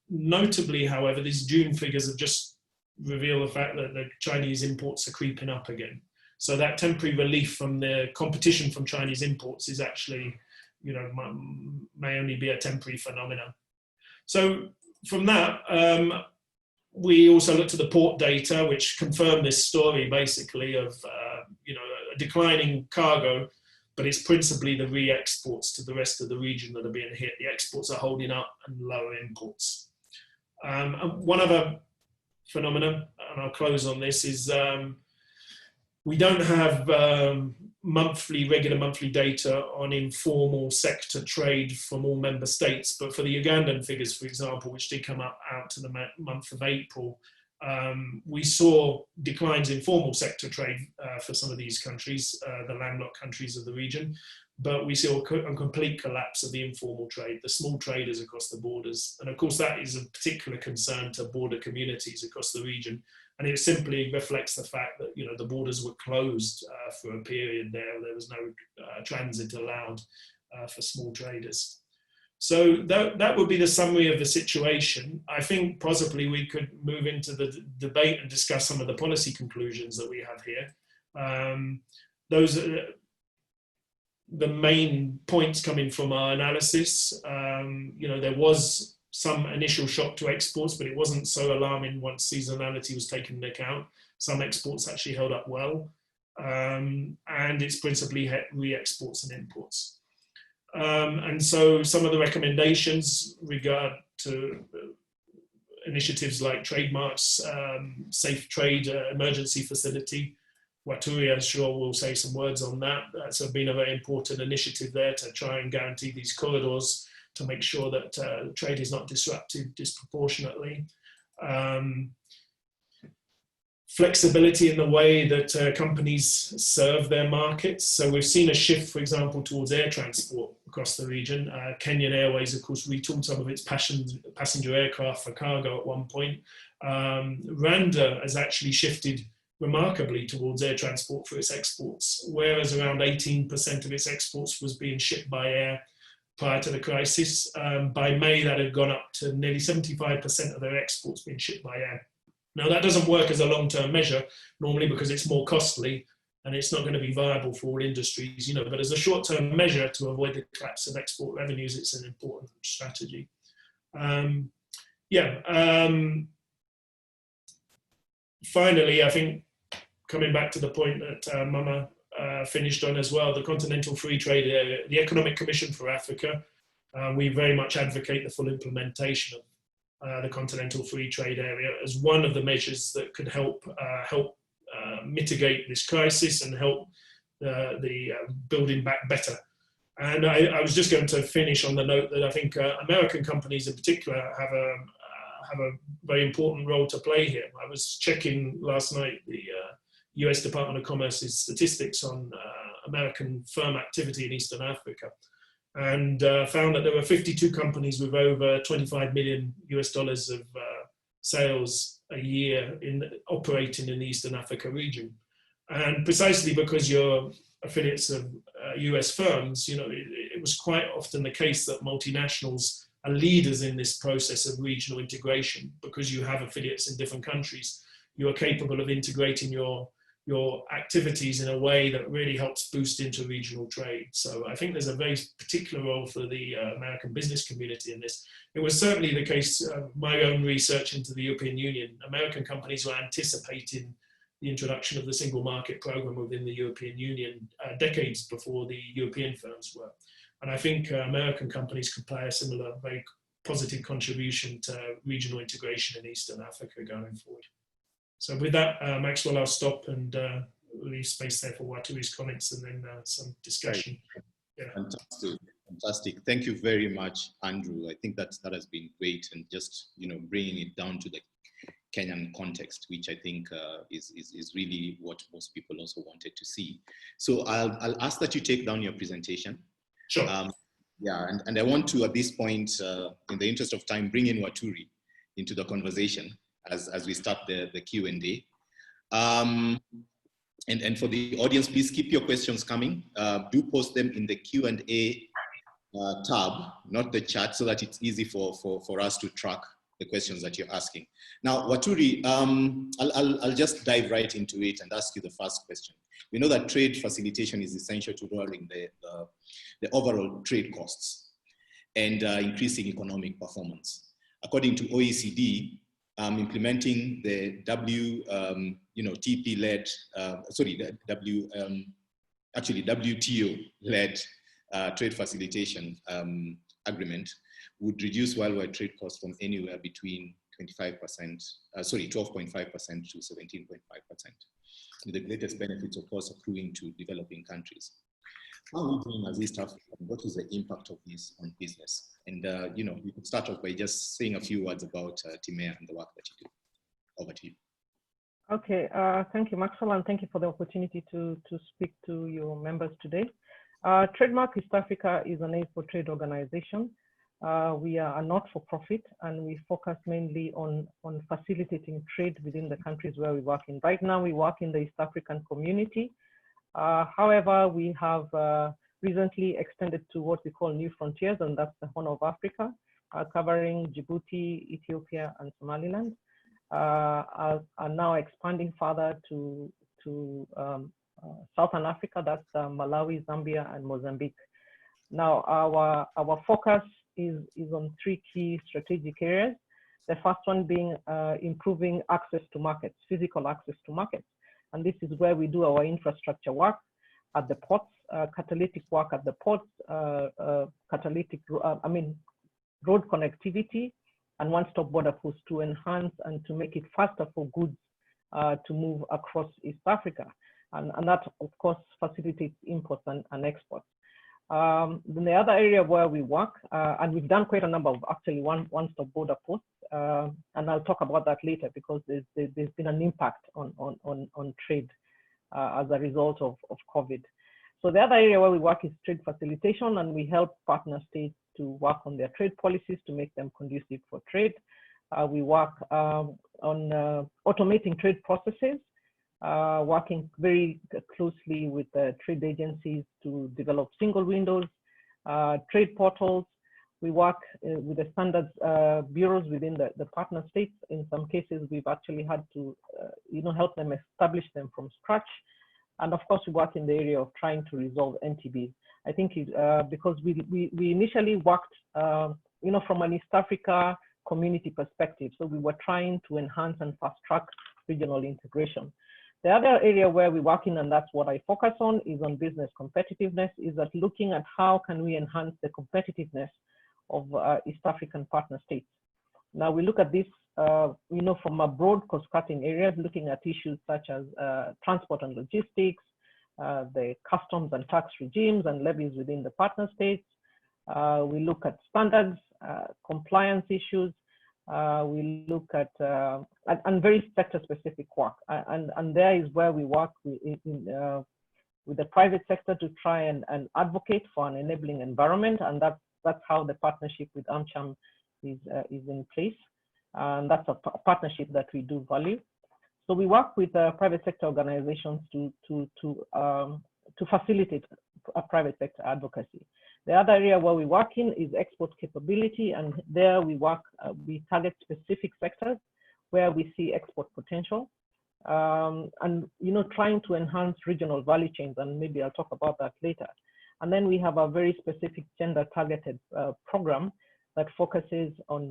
Notably, however, these June figures have just reveal the fact that the Chinese imports are creeping up again. So that temporary relief from the competition from Chinese imports is actually, you know, may only be a temporary phenomenon. So from that, we also looked at the port data, which confirmed this story basically of, you know, a declining cargo, but it's principally the re-exports to the rest of the region that are being hit. The exports are holding up and lower imports. And one other phenomenon, and I'll close on this, is we don't have regular monthly data on informal sector trade from all member states, but for the Ugandan figures, for example, which did come out to the month of April, we saw declines in formal sector trade for some of these countries, the landlocked countries of the region, but we saw a complete collapse of the informal trade, the small traders across the borders. And of course, that is a particular concern to border communities across the region. And it simply reflects the fact that, you know, the borders were closed for a period there. There was no transit allowed for small traders. So that would be the summary of the situation. I think possibly we could move into the debate and discuss some of the policy conclusions that we have here. Those are the main points coming from our analysis. You know, there was some initial shock to exports, but it wasn't so alarming once seasonality was taken into account. Some exports actually held up well, and it's principally re-exports and imports. And so some of the recommendations regard to initiatives like trademarks, safe trade, emergency facility. Waturi, I'm sure, will say some words on that. That's been a very important initiative there to try and guarantee these corridors to make sure that trade is not disrupted disproportionately. Flexibility in the way that companies serve their markets. So we've seen a shift, for example, towards air transport across the region. Kenyan Airways, of course, retooled some of its passenger aircraft for cargo at one point. Rwanda has actually shifted remarkably towards air transport for its exports, whereas around 18% of its exports was being shipped by air prior to the crisis. By May, that had gone up to nearly 75% of their exports being shipped by air. Now, that doesn't work as a long-term measure, normally because it's more costly and it's not going to be viable for all industries, you know, but as a short-term measure to avoid the collapse of export revenues, it's an important strategy. Finally, I think, coming back to the point that Mama finished on as well, the Continental Free Trade Area, the Economic Commission for Africa, we very much advocate the full implementation of the Continental Free Trade Area as one of the measures that could help mitigate this crisis and help the building back better. And I was just going to finish on the note that I think American companies in particular have a very important role to play here. I was checking last night the US Department of Commerce's statistics on American firm activity in Eastern Africa, and found that there were 52 companies with over $25 million of sales a year operating in the Eastern Africa region. And precisely because you're affiliates of US firms, you know, it was quite often the case that multinationals are leaders in this process of regional integration. Because you have affiliates in different countries, you are capable of integrating your activities in a way that really helps boost interregional trade. So I think there's a very particular role for the American business community in this. It was certainly the case, my own research into the European Union, American companies were anticipating the introduction of the single market program within the European Union decades before the European firms were. And I think American companies could play a similar, very positive contribution to regional integration in Eastern Africa going forward. So with that, Maxwell, I'll stop and leave space there for Waturi's comments and then some discussion. Yeah. Fantastic, fantastic. Thank you very much, Andrew. I think that has been great, and just, you know, bringing it down to the Kenyan context, which I think is really what most people also wanted to see. So I'll ask that you take down your presentation. Sure. Yeah, and I want to, at this point, in the interest of time, bring in Waturi into the conversation as we start the Q&A. And for the audience, please keep your questions coming. Do post them in the Q&A tab, not the chat, so that it's easy for us to track the questions that you're asking. Now, Waturi, I'll just dive right into it and ask you the first question. We know that trade facilitation is essential to lowering the overall trade costs and increasing economic performance. According to OECD, implementing the TP-led, WTO-led trade facilitation agreement would reduce worldwide trade costs from anywhere between 12.5% to 17.5%, with the greatest benefits, of course, accruing to developing countries. How are we doing as East Africa? What is the impact of this on business? And we could start off by just saying a few words about Timea and the work that you do. Over to you. Okay, thank you, Maxwell, and thank you for the opportunity to speak to your members today. Trademark East Africa is an aid for trade organization. We are a not-for-profit, and we focus mainly on facilitating trade within the countries where we work in. Right now, we work in the East African community. However, we have recently extended to what we call new frontiers, and that's the Horn of Africa, covering Djibouti, Ethiopia, and Somaliland. Are now expanding further to Southern Africa, that's Malawi, Zambia, and Mozambique. Now, our focus is on three key strategic areas. The first one being improving access to markets, physical access to markets. And this is where we do our infrastructure work at the ports, catalytic work at the ports, road connectivity, and one-stop border posts to enhance and to make it faster for goods to move across East Africa. And that, of course, facilitates imports and exports. Then the other area where we work, and we've done quite a number of actually one-stop border posts, and I'll talk about that later because there's been an impact on trade as a result of COVID. So the other area where we work is trade facilitation, and we help partner states to work on their trade policies to make them conducive for trade. We work on automating trade processes, working very closely with trade agencies to develop single windows, trade portals. We work with the standards bureaus within the partner states. In some cases, we've actually had to help them establish them from scratch. And of course, we work in the area of trying to resolve NTBs. I think because we initially worked, from an East Africa community perspective. So we were trying to enhance and fast track regional integration. The other area where we work in, and that's what I focus on, is on business competitiveness, is that looking at how can we enhance the competitiveness of East African partner states. Now we look at this, from a broad cost-cutting areas, looking at issues such as transport and logistics, the customs and tax regimes and levies within the partner states. We look at standards, compliance issues. We look at and very sector-specific work, and there is where we work with the private sector to try and advocate for an enabling environment, and that's how the partnership with AmCham is in place, and that's a partnership that we do value. So we work with private sector organizations to facilitate a private sector advocacy. The other area where we work in is export capability, and there we work, we target specific sectors where we see export potential, and trying to enhance regional value chains, and maybe I'll talk about that later. And then we have a very specific gender-targeted program that focuses on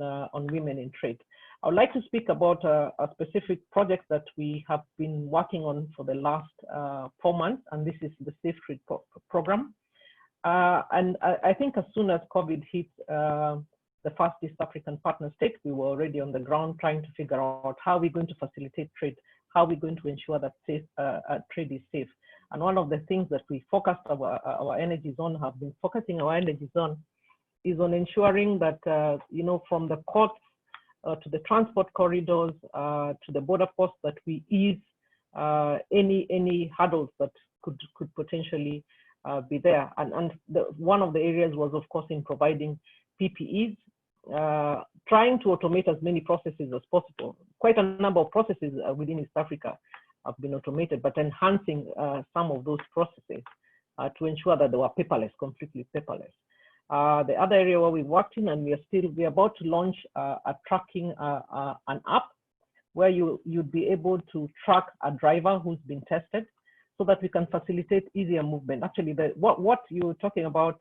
women in trade. I would like to speak about a specific project that we have been working on for the last 4 months, and this is the Safe Trade program. And I think as soon as COVID hit the first East African partner state, we were already on the ground trying to figure out how we're going to facilitate trade, how we're going to ensure that trade is safe. And one of the things that we focused our energies on, have been focusing our energies on, is on ensuring that, from the ports to the transport corridors to the border posts, that we ease any hurdles that could potentially be there. And one of the areas was, of course, in providing PPEs, trying to automate as many processes as possible. Quite a number of processes within East Africa have been automated, but enhancing some of those processes to ensure that they were paperless, completely paperless. The other area where we worked in, and we're about to launch a tracking an app where you'd be able to track a driver who's been tested, so that we can facilitate easier movement. Actually, what you were talking about,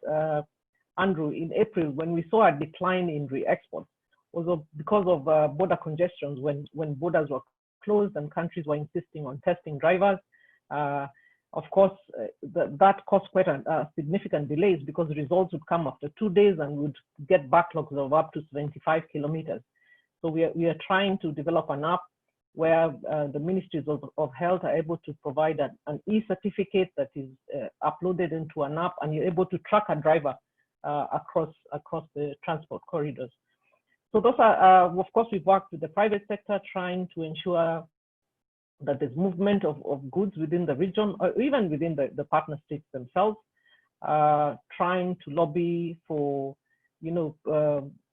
Andrew, in April, when we saw a decline in re-exports, was because of border congestions when borders were closed and countries were insisting on testing drivers. Of course, that caused quite a significant delays, because results would come after 2 days and would get backlogs of up to 25 kilometers. So we are trying to develop an app where the ministries of health are able to provide an e-certificate that is uploaded into an app, and you're able to track a driver across the transport corridors. So those are, of course, we've worked with the private sector trying to ensure that there's movement of goods within the region, or even within the partner states themselves, trying to lobby for,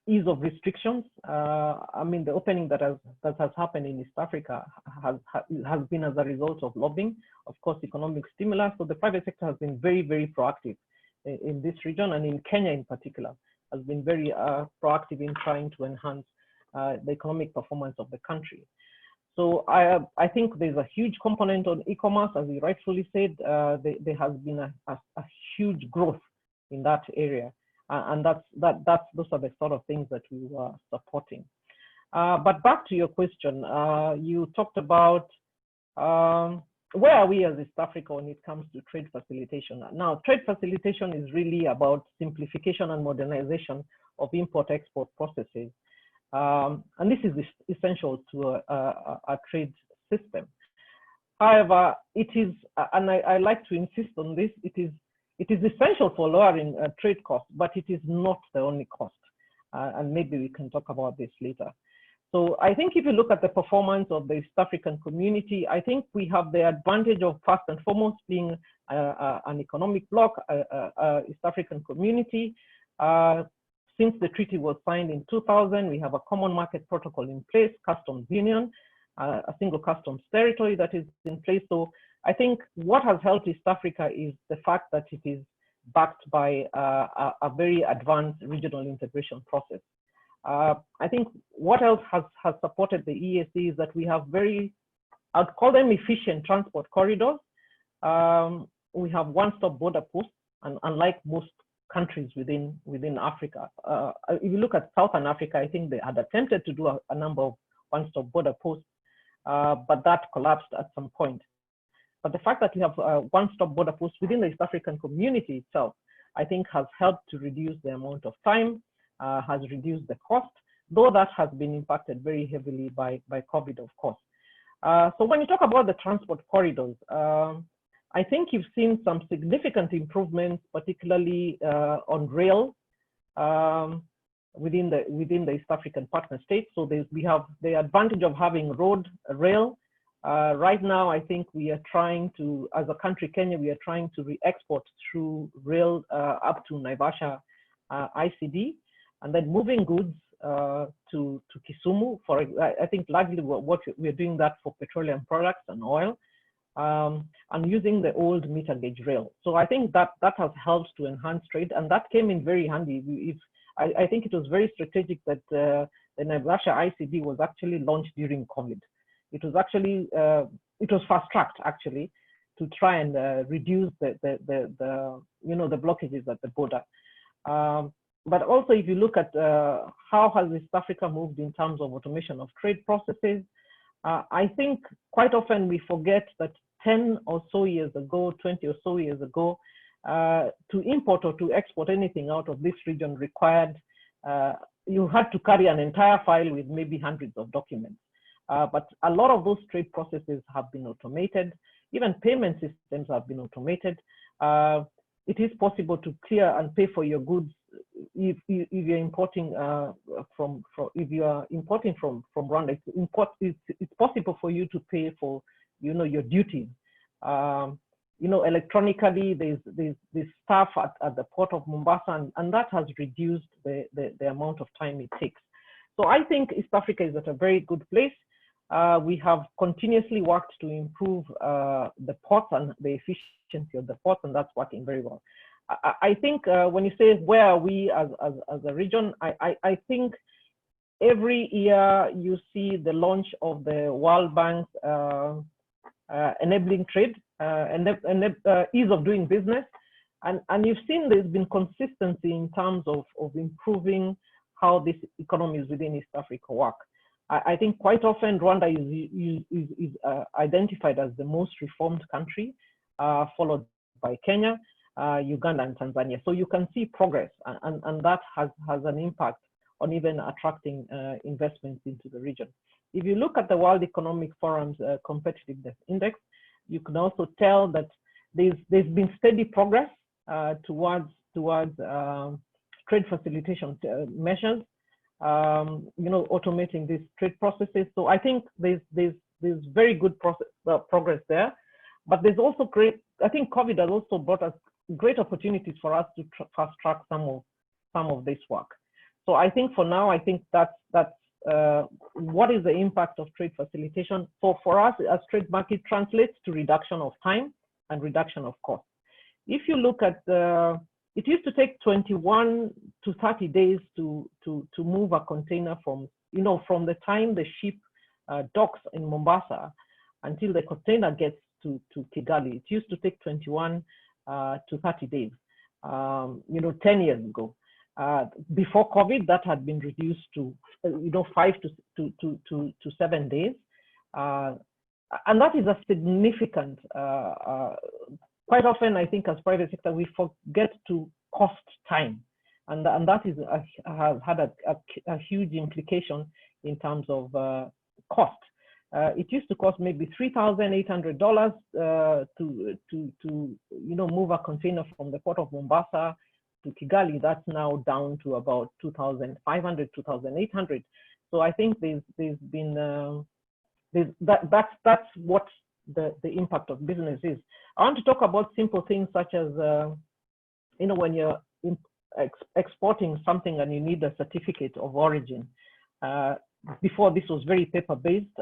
ease of restrictions. I mean, the opening that has happened in East Africa has been as a result of lobbying, of course, economic stimulus. So the private sector has been very, very proactive in this region, and in Kenya in particular, has been very proactive in trying to enhance the economic performance of the country. So I think there's a huge component on e-commerce, as you rightfully said. There has been a huge growth in that area, and those are the sort of things that we were supporting. But back to your question, you talked about where are we as East Africa when it comes to trade facilitation? Now, trade facilitation is really about simplification and modernization of import-export processes. And this is essential to a trade system. However, it is, and I like to insist on this, it is essential for lowering trade costs, but it is not the only cost. And maybe we can talk about this later. So I think if you look at the performance of the East African community, I think we have the advantage of, first and foremost, being an economic bloc, East African community. Since the treaty was signed in 2000, we have a common market protocol in place, customs union, a single customs territory that is in place. So I think what has helped East Africa is the fact that it is backed by a very advanced regional integration process. I think what else has supported the EAC is that we have very, I'd call them efficient transport corridors. We have one-stop border posts, and unlike most countries within Africa, if you look at Southern Africa, I think they had attempted to do a number of one-stop border posts, but that collapsed at some point. But the fact that we have one-stop border posts within the East African community itself, I think has helped to reduce the amount of time, has reduced the cost, though that has been impacted very heavily by COVID, of course. So when you talk about the transport corridors, I think you've seen some significant improvements, particularly on rail within the East African partner states. So we have the advantage of having rail. Right now, I think we are trying to, as a country, Kenya, we are trying to re-export through rail up to Naivasha ICD, and then moving goods to Kisumu. I think largely we're doing that for petroleum products and oil. And using the old meter gauge rail. So I think that has helped to enhance trade, and that came in very handy. I think it was very strategic that the Naivasha ICD was actually launched during COVID. It was actually, it was fast-tracked actually to try and reduce the blockages at the border. But also, if you look at how has East Africa moved in terms of automation of trade processes, I think quite often we forget that 10 or so years ago, 20 or so years ago, to import or to export anything out of this region required, you had to carry an entire file with maybe hundreds of documents. But a lot of those trade processes have been automated. Even payment systems have been automated. It is possible to clear and pay for your goods if you're importing from Rwanda. It's possible for you to pay for your duties. Electronically, there's staff at the port of Mombasa, and that has reduced the amount of time it takes. So I think East Africa is at a very good place. We have continuously worked to improve the ports and the efficiency of the ports, and that's working very well. I think when you say where are we as a region, I think every year you see the launch of the World Bank's enabling trade and ease of doing business. And you've seen there's been consistency in terms of improving how these economies within East Africa work. I think quite often Rwanda is identified as the most reformed country, followed by Kenya, Uganda, and Tanzania. So you can see progress, and that has an impact on even attracting investments into the region. If you look at the World Economic Forum's Competitiveness Index, you can also tell that there's been steady progress towards trade facilitation measures, automating these trade processes. So I think there's very good progress there, but there's also I think COVID has also brought us great opportunities for us to fast track some of this work. So I think for now, I think that's what is the impact of trade facilitation. So for us as trade market translates to reduction of time and reduction of cost. If you look at it used to take 21 to 30 days to move a container from the time the ship docks in Mombasa until the container gets to Kigali. It used to take 21 to 30 days, 10 years ago. Before COVID, that had been reduced to 5 to 7 days, and that is a significant. Quite often, I think as private sector, we forget to cost time, and that has had a huge implication in terms of cost. It used to cost maybe $3,800 to move a container from the port of Mombasa to Kigali. That's now down to about 2,500, 2,800. So I think there's been that's what the impact of business is. I want to talk about simple things such as when you're exporting something and you need a certificate of origin. Before this was very paper-based.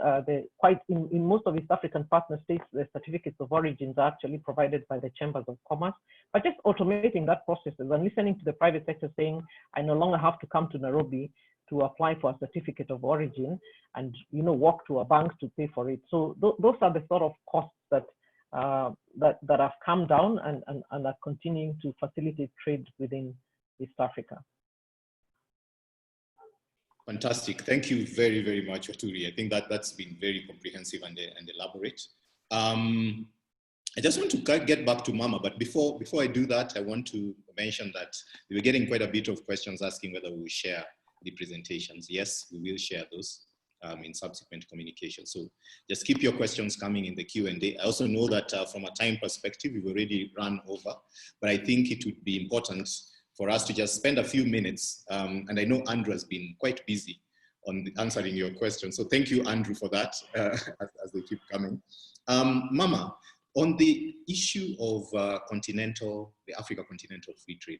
In most of East African partner states, the certificates of origins are actually provided by the chambers of commerce. But just automating that process and listening to the private sector saying, I no longer have to come to Nairobi to apply for a certificate of origin and walk to a bank to pay for it. So those are the sort of costs that have come down and are continuing to facilitate trade within East Africa. Fantastic. Thank you very, very much, Oturi. I think that's been very comprehensive and elaborate. I just want to get back to Mama, but before I do that, I want to mention that we were getting quite a bit of questions asking whether we will share the presentations. Yes, we will share those in subsequent communication. So just keep your questions coming in the Q&A. I also know that from a time perspective, we've already run over, but I think it would be important for us to just spend a few minutes. And I know Andrew has been quite busy on answering your questions. So thank you, Andrew, for that, as they keep coming. Mama, on the issue of the Africa Continental Free Trade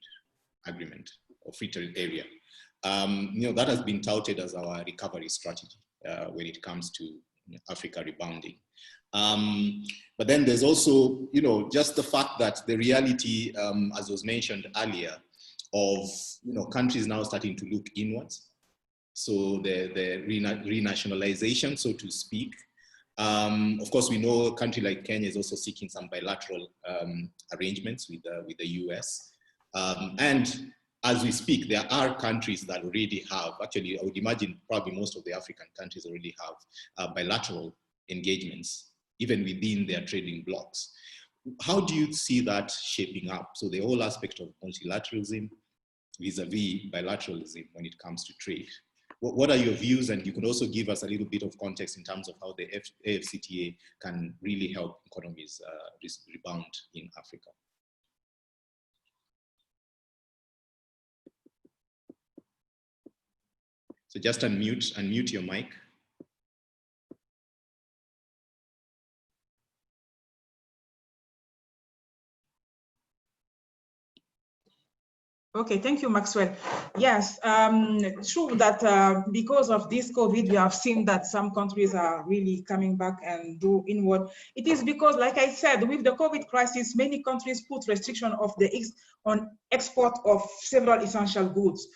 Agreement or Free Trade Area, that has been touted as our recovery strategy when it comes to Africa rebounding. But then there's also, just the fact that the reality, as was mentioned earlier, of countries now starting to look inwards. So the re-nationalization, so to speak. Of course, we know a country like Kenya is also seeking some bilateral arrangements with the US. And as we speak, there are countries that already have, actually, I would imagine probably most of the African countries already have bilateral engagements, even within their trading blocs. How do you see that shaping up? So the whole aspect of multilateralism vis-a-vis bilateralism when it comes to trade. What are your views? And you can also give us a little bit of context in terms of how the AFCTA can really help economies rebound in Africa. So just unmute your mic. Okay, thank you, Maxwell. Yes, true that because of this COVID, we have seen that some countries are really coming back and do inward. It is because, like I said, with the COVID crisis, many countries put restriction of on export of several essential goods,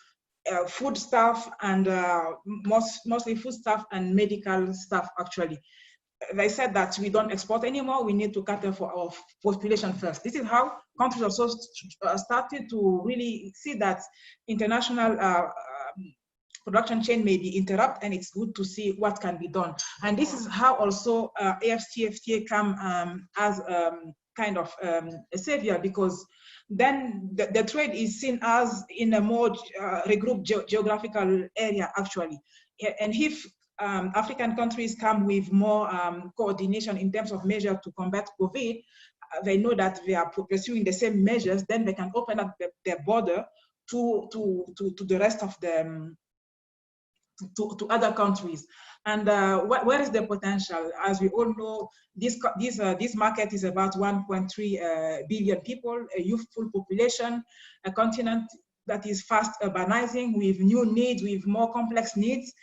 food stuff and mostly food stuff and medical stuff, actually. They said that we don't export anymore, we need to cater for our population first. This is how countries also started to really see that international production chain may be interrupted, and it's good to see what can be done. And this is how also AFCFTA come as kind of a savior, because then the trade is seen as in a more regrouped geographical area, actually. And if African countries come with more coordination in terms of measures to combat COVID, they know that they are pursuing the same measures, then they can open up their border to the rest of the to other countries. And where is the potential? As we all know, this market is about 1.3 billion people, a youthful population, a continent that is fast urbanizing with new needs, with more complex needs,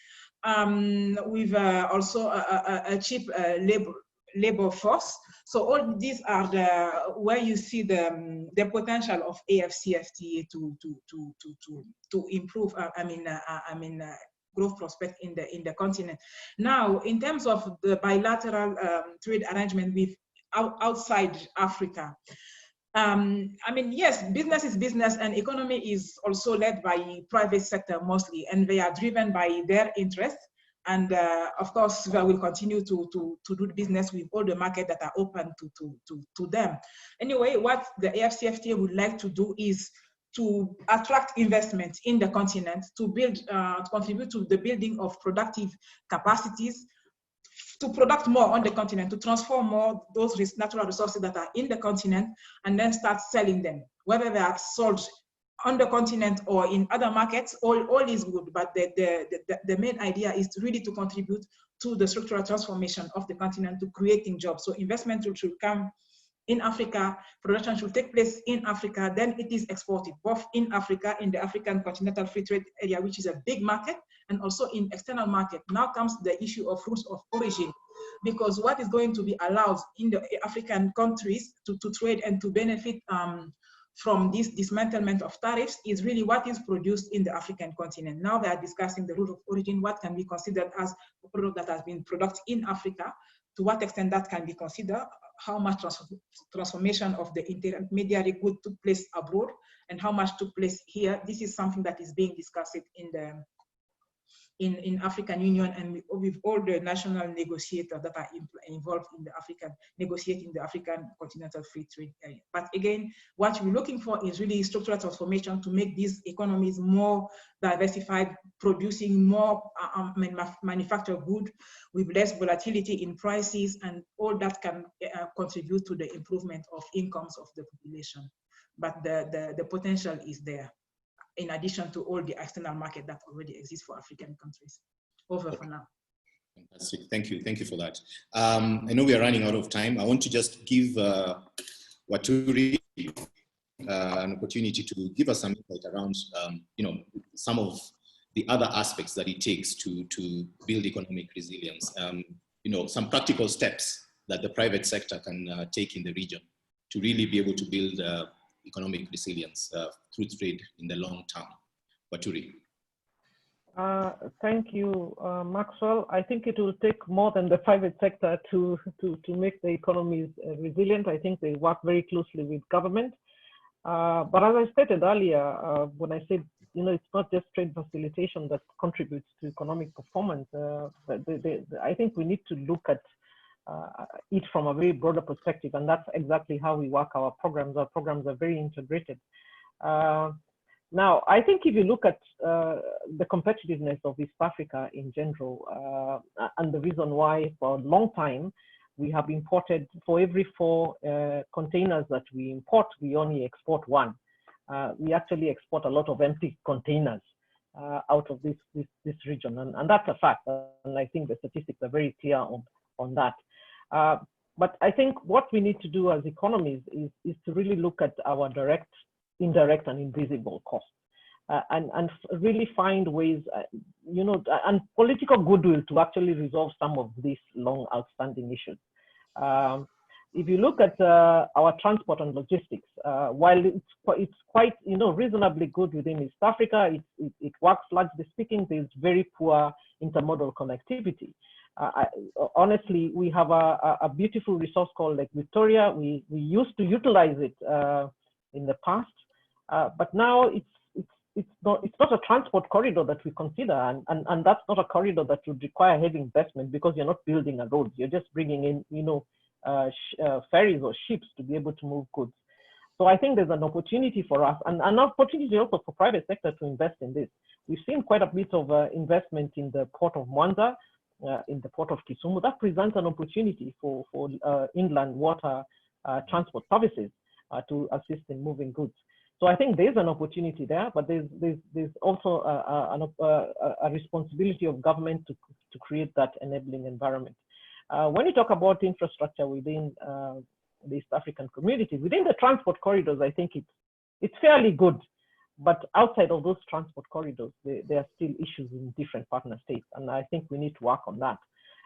with also a cheap labor force. So all these are where you see the potential of AFCFTA to improve. Growth prospect in the continent. Now, in terms of the bilateral trade arrangement with outside Africa, yes, business is business, and economy is also led by private sector mostly, and they are driven by their interests. And of course, they will continue to do business with all the markets that are open to them. Anyway, what the AFCFTA would like to do is to attract investment in the continent, to build, to contribute to the building of productive capacities, to produce more on the continent, to transform more those natural resources that are in the continent, and then start selling them. Whether they are sold on the continent or in other markets, all is good, but the main idea is really to contribute to the structural transformation of the continent, to creating jobs. So investment should come in Africa, production should take place in Africa, then it is exported, both in Africa, in the African Continental Free Trade Area, which is a big market, and also in external market. Now comes the issue of rules of origin, because what is going to be allowed in the African countries to trade and to benefit from this dismantlement of tariffs is really what is produced in the African continent. Now they are discussing the rule of origin, what can be considered as a product that has been produced in Africa, to what extent that can be considered, how much transformation of the intermediary good took place abroad, and how much took place here. This is something that is being discussed in African Union, and with all the national negotiators that are involved in the negotiating the African Continental Free Trade Area. But again, what we're looking for is really structural transformation to make these economies more diversified, producing more manufactured goods with less volatility in prices, and all that can contribute to the improvement of incomes of the population. But the potential is there, in addition to all the external market that already exists for African countries. Over for now. Fantastic, thank you for that. I know we are running out of time. I want to just give Waturi an opportunity to give us some insight around, some of the other aspects that it takes to build economic resilience. Some practical steps that the private sector can take in the region to really be able to build economic resilience through trade in the long term. Waturi. Thank you, Maxwell. I think it will take more than the private sector to make the economies resilient. I think they work very closely with government. But as I stated earlier, when I said, it's not just trade facilitation that contributes to economic performance. I think we need to look at it from a very broader perspective, and that's exactly how we work our programs. Our programs are very integrated. Now, I think if you look at the competitiveness of East Africa in general, and the reason why for a long time we have imported, for every 4 containers that we import, we only export 1. We actually export a lot of empty containers out of this region, and that's a fact. And I think the statistics are very clear on that. But I think what we need to do as economies is to really look at our direct indirect and invisible costs. And really find ways, and political goodwill to actually resolve some of these long outstanding issues. If you look at our transport and logistics, while it's quite reasonably good within East Africa, it works largely speaking. There's very poor intermodal connectivity. Honestly, we have a beautiful resource called Lake Victoria. We used to utilize it in the past, but now it's not a transport corridor that we consider, and that's not a corridor that would require heavy investment because you're not building a road. You're just bringing in ferries or ships to be able to move goods. So I think there's an opportunity for us, and an opportunity also for private sector to invest in this. We've seen quite a bit of investment in the port of Mwanza, in the port of Kisumu. That presents an opportunity for inland water transport services to assist in moving goods. So I think there's an opportunity there, but there's also a responsibility of government to create that enabling environment. When you talk about infrastructure within the East African community, within the transport corridors, I think it's fairly good. But outside of those transport corridors, there are still issues in different partner states, and I think we need to work on that.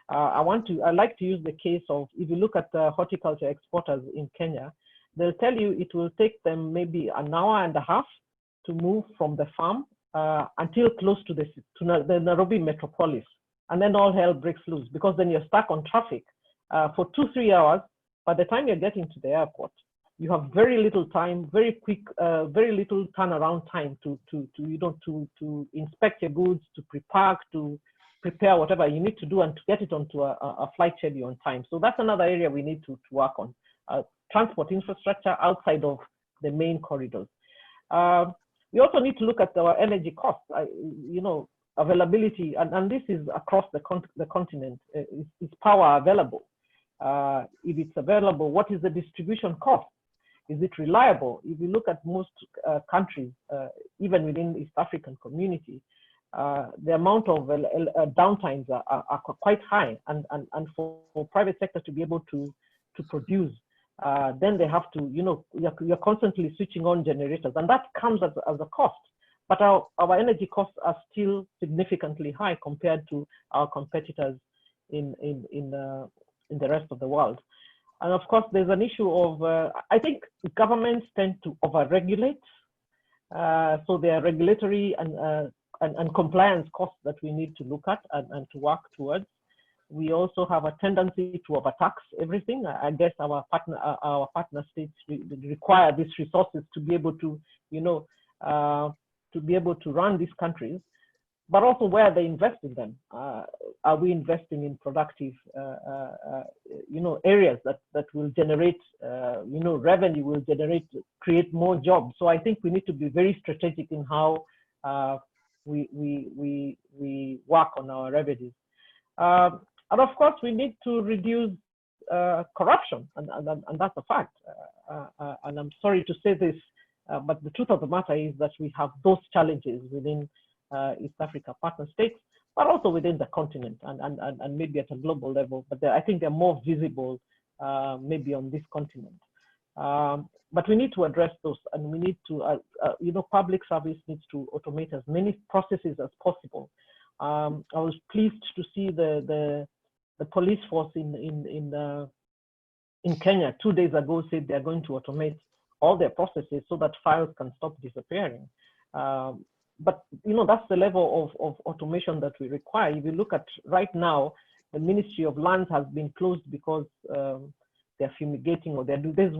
I like to use the case of, if you look at the horticulture exporters in Kenya, they'll tell you it will take them maybe an hour and a half to move from the farm until close to the Nairobi metropolis. And then all hell breaks loose because then you're stuck on traffic for 2-3 hours. By the time you're getting to the airport, you have very little time, very quick, very little turnaround time to inspect your goods, to pre-park, to prepare whatever you need to do, and to get it onto a flight schedule on time. So that's another area we need to work on. Transport infrastructure outside of the main corridors. We also need to look at our energy costs. Availability, and this is across the continent. Is power available? If it's available, what is the distribution cost? Is it reliable? If you look at most countries, even within the East African community, the amount of downtimes are quite high, and for private sector to be able to produce, then they have to, you're constantly switching on generators, and that comes as a cost. But our energy costs are still significantly high compared to our competitors in the rest of the world. And of course, there's an issue of, I think governments tend to overregulate. So there are regulatory and compliance costs that we need to look at and to work towards. We also have a tendency to overtax everything. I guess our partner states require these resources to be able to, to be able to run these countries, but also where they invest in them. Are we investing in productive, areas that will generate, revenue, will create more jobs? So I think we need to be very strategic in how we work on our revenues. And of course, we need to reduce corruption, and that's a fact. And I'm sorry to say this, but the truth of the matter is that we have those challenges within East Africa partner states, but also within the continent and maybe at a global level. But I think they're more visible maybe on this continent. But we need to address those, and we need to, public service needs to automate as many processes as possible. I was pleased to see the police force in Kenya 2 days ago said they're going to automate all their processes so that files can stop disappearing. But that's the level of automation that we require. If you look at right now, the Ministry of Lands has been closed because they're fumigating, or there's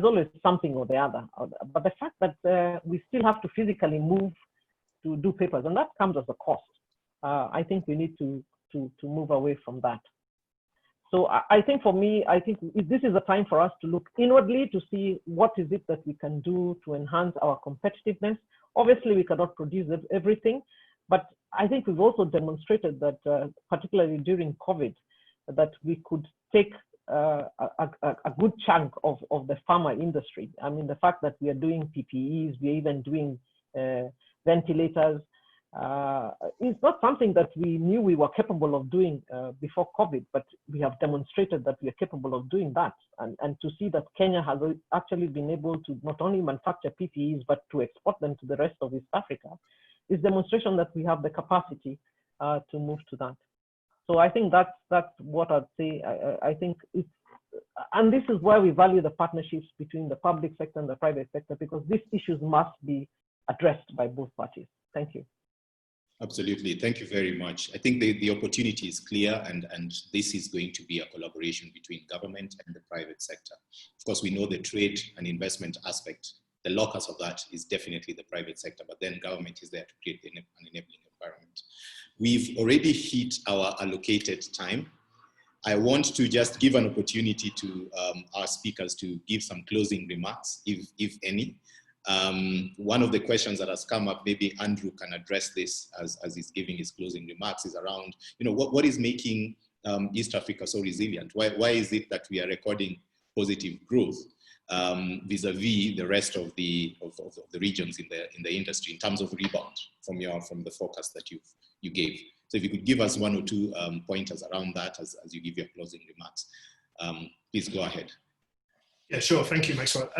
always something or the other. But the fact that we still have to physically move to do papers, and that comes as a cost. I think we need to move away from that. So I think for me, I think this is a time for us to look inwardly to see what is it that we can do to enhance our competitiveness. Obviously, we cannot produce everything, but I think we've also demonstrated that, particularly during COVID, that we could take a good chunk of the pharma industry. I mean, the fact that we are doing PPEs, we're even doing ventilators, It's not something that we knew we were capable of doing before COVID, but we have demonstrated that we are capable of doing that. And to see that Kenya has actually been able to not only manufacture PPEs, but to export them to the rest of East Africa is demonstration that we have the capacity to move to that. So I think that's what I'd say. I think it's, and this is why we value the partnerships between the public sector and the private sector, because these issues must be addressed by both parties. Thank you. Absolutely. Thank you very much. I think the opportunity is clear, and this is going to be a collaboration between government and the private sector. Of course, we know the trade and investment aspect. The locus of that is definitely the private sector, but then government is there to create an enabling environment. We've already hit our allocated time. I want to just give an opportunity to our speakers to give some closing remarks, if any. One of the questions that has come up, maybe Andrew can address this as he's giving his closing remarks, is around, what is making East Africa so resilient? Why is it that we are recording positive growth vis-a-vis the rest of the regions in the industry in terms of rebound from the forecast that you gave? So if you could give us one or two pointers around that as you give your closing remarks, please go ahead. Yeah, sure. Thank you, Maxwell.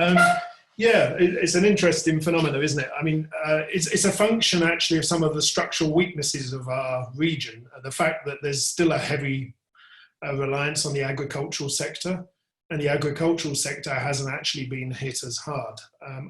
Yeah, it's an interesting phenomenon, isn't it? I mean, it's a function actually of some of the structural weaknesses of our region. The fact that there's still a heavy reliance on the agricultural sector, and the agricultural sector hasn't actually been hit as hard.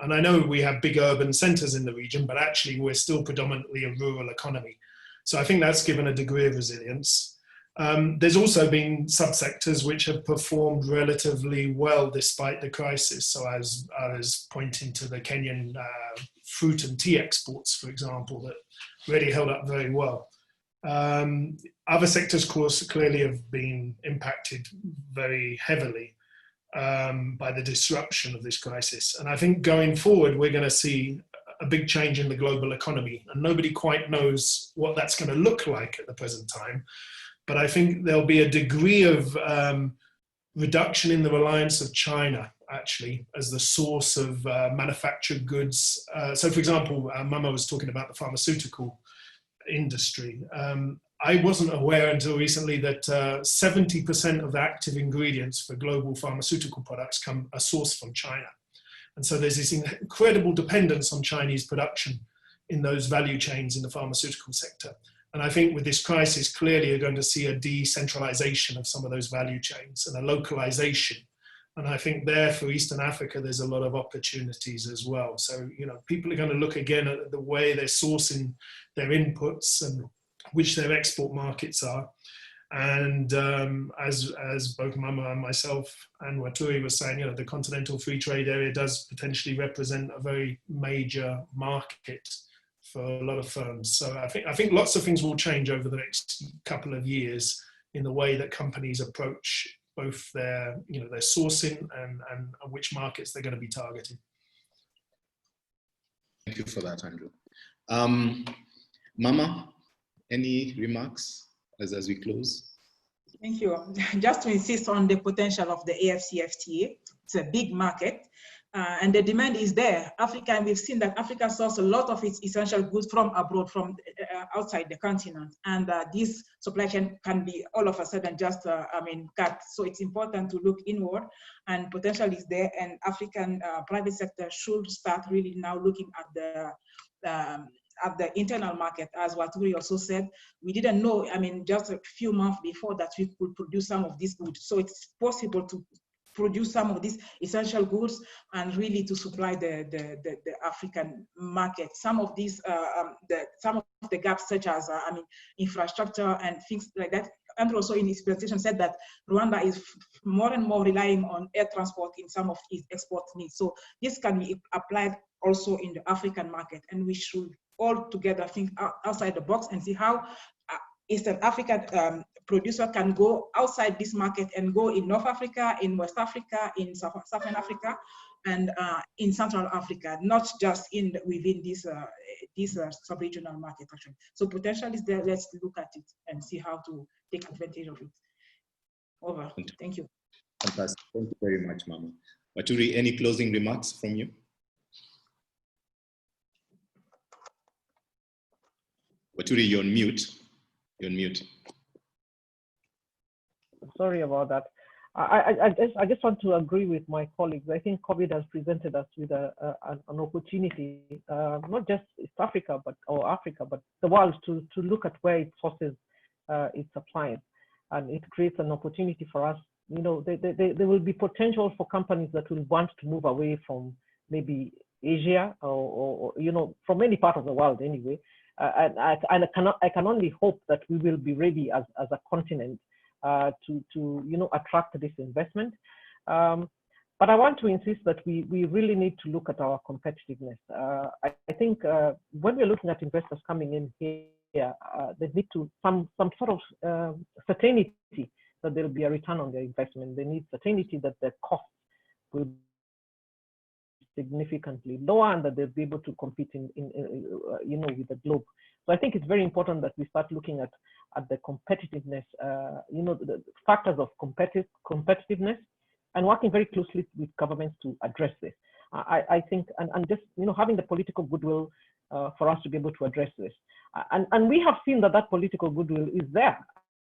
And I know we have big urban centers in the region, but actually we're still predominantly a rural economy. So I think that's given a degree of resilience. There's also been subsectors which have performed relatively well despite the crisis. So I was pointing to the Kenyan fruit and tea exports, for example, that really held up very well. Other sectors, of course, clearly have been impacted very heavily by the disruption of this crisis. And I think going forward, we're going to see a big change in the global economy, and nobody quite knows what that's going to look like at the present time. But I think there'll be a degree of reduction in the reliance of China, actually, as the source of manufactured goods. So, for example, Mama was talking about the pharmaceutical industry. I wasn't aware until recently that 70% of the active ingredients for global pharmaceutical products are sourced from China. And so there's this incredible dependence on Chinese production in those value chains in the pharmaceutical sector. And I think with this crisis, clearly you're going to see a decentralization of some of those value chains and a localization. And I think there for Eastern Africa, there's a lot of opportunities as well. So, people are going to look again at the way they're sourcing their inputs and which their export markets are. And as both Mama and myself and Waturi was saying, the Continental Free Trade Area does potentially represent a very major market for a lot of firms. So I think lots of things will change over the next couple of years in the way that companies approach both their sourcing and which markets they're going to be targeting. Thank you for that, Andrew. Mama, any remarks as we close? Thank you. Just to insist on the potential of the AfCFTA, it's a big market. And the demand is there. Africa, and we've seen that Africa sources a lot of its essential goods from abroad, from outside the continent. And this supply chain can be all of a sudden just, cut. So it's important to look inward, and potential is there. And African private sector should start really now looking at the internal market, as Waturi also said. We didn't know, just a few months before that we could produce some of these goods. So it's possible to produce some of these essential goods and really to supply the African market. Some of these, some of the gaps, such as infrastructure and things like that. Andrew also in his presentation said that Rwanda is more and more relying on air transport in some of its export needs. So this can be applied also in the African market, and we should all together think outside the box and see how Eastern African producer can go outside this market and go in North Africa, in West Africa, in Southern Africa, and in Central Africa, not just within this sub-regional market actually. So potential is there. Let's look at it and see how to take advantage of it. Over. Thank you. Fantastic. Thank you very much, Mama. Waturi, any closing remarks from you? Waturi, you're on mute. You're on mute. Sorry about that. I just want to agree with my colleagues. I think COVID has presented us with an opportunity, not just East Africa, or Africa, but the world to look at where it sources its supplies. And it creates an opportunity for us. You know, there will be potential for companies that will want to move away from maybe Asia or you know, from any part of the world anyway. And I can only hope that we will be ready as a continent to you know, attract this investment. But I want to insist that we really need to look at our competitiveness. I think when we're looking at investors coming in here, they need to some sort of certainty that there will be a return on their investment. They need certainty that their costs will be significantly lower and that they'll be able to compete in you know, with the globe. So I think it's very important that we start looking at the competitiveness, you know, the factors of competitiveness, and working very closely with governments to address this. I think, and just, you know, having the political goodwill for us to be able to address this. And we have seen that political goodwill is there.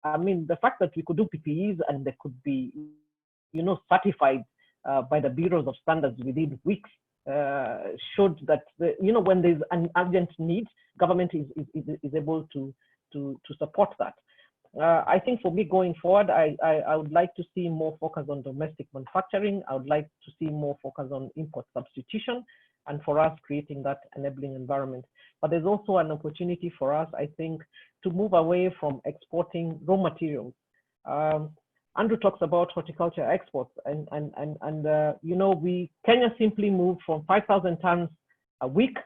I mean, the fact that we could do PPEs and they could be, you know, certified by the bureaus of standards within weeks showed that, you know, when there's an urgent need, government is able to support that. I think for me going forward, I would like to see more focus on domestic manufacturing. I would like to see more focus on import substitution, and for us creating that enabling environment. But there's also an opportunity for us, I think, to move away from exporting raw materials. Andrew talks about horticulture exports, and you know, Kenya simply moved from 5,000 tons a week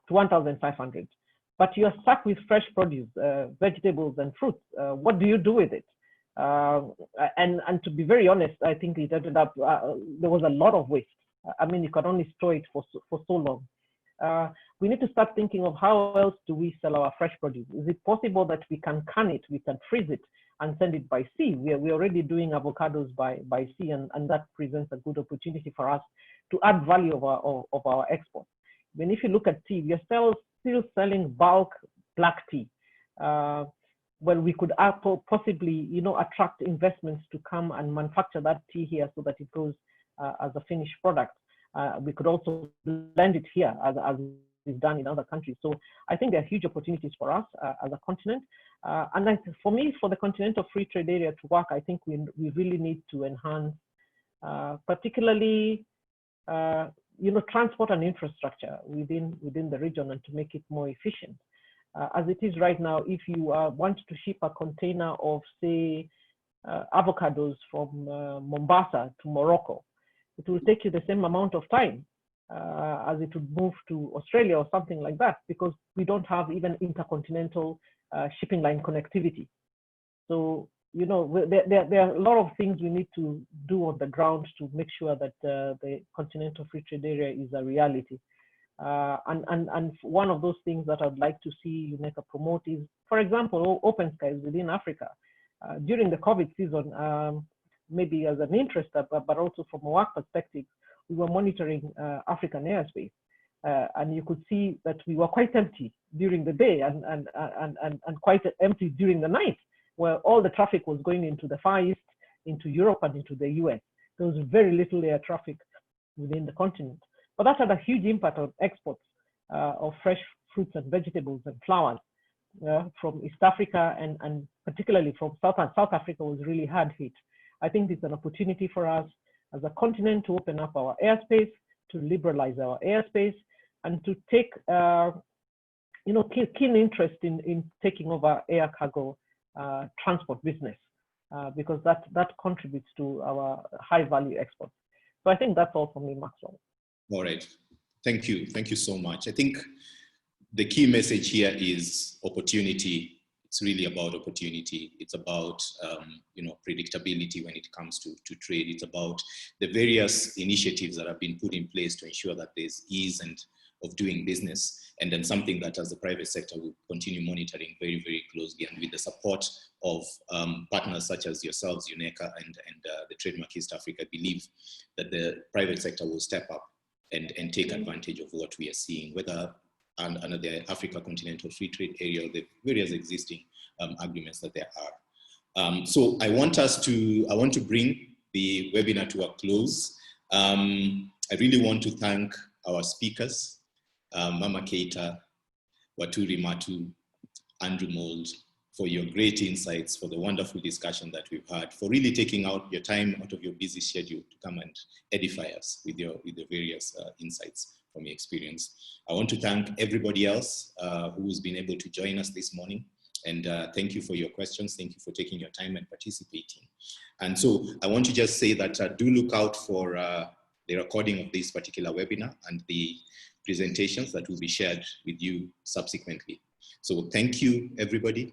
to 1,500. But you're stuck with fresh produce, vegetables and fruits. What do you do with it? And to be very honest, I think it ended up, there was a lot of waste. I mean, you could only store it for so long. We need to start thinking of how else do we sell our fresh produce? Is it possible that we can can it, we can freeze it and send it by sea? We're already doing avocados by sea, and that presents a good opportunity for us to add value of our exports. When if you look at tea, we are still selling bulk black tea. Well, we could possibly, you know, attract investments to come and manufacture that tea here so that it goes as a finished product. We could also blend it here as is done in other countries. So I think there are huge opportunities for us as a continent. And for me, for the Continental Free Trade Area to work, I think we really need to enhance, particularly, you know, transport and infrastructure within the region, and to make it more efficient. As it is right now, if you want to ship a container of, say, avocados from Mombasa to Morocco, it will take you the same amount of time as it would move to Australia or something like that, because we don't have even intercontinental shipping line connectivity. So, you know, there are a lot of things we need to do on the ground to make sure that the Continental Free Trade Area is a reality. And one of those things that I'd like to see UNECA promote is, for example, open skies within Africa. During the COVID season, maybe as an interest, but also from a work perspective, we were monitoring African airspace. And you could see that we were quite empty during the day and quite empty during the night, where all the traffic was going into the Far East, into Europe and into the US. There was very little air traffic within the continent. But that had a huge impact on exports of fresh fruits and vegetables and flowers from East Africa, and particularly from South Africa was really hard hit. I think it's an opportunity for us as a continent to open up our airspace, to liberalize our airspace, and to take you know, keen interest in taking over air cargo transport business, because that contributes to our high value exports. So I think that's all from me, Maxwell. All right, thank you so much. I think the key message here is opportunity. It's really about opportunity. It's about you know, predictability when it comes to trade. It's about the various initiatives that have been put in place to ensure that there's ease of doing business, and then something that as the private sector will continue monitoring very, very closely, and with the support of partners such as yourselves, UNECA and the Trademark East Africa, I believe that the private sector will step up and take advantage of what we are seeing, whether and under the Africa Continental Free Trade Area, the various existing agreements that there are. So I want to bring the webinar to a close. I really want to thank our speakers, Mama Keita, Waturi Matu, Andrew Mould, for your great insights, for the wonderful discussion that we've had, for really taking out your time out of your busy schedule to come and edify us with the various insights from your experience. I want to thank everybody else who's been able to join us this morning. And thank you for your questions. Thank you for taking your time and participating. And so I want to just say that do look out for the recording of this particular webinar and the presentations that will be shared with you subsequently. So thank you, everybody.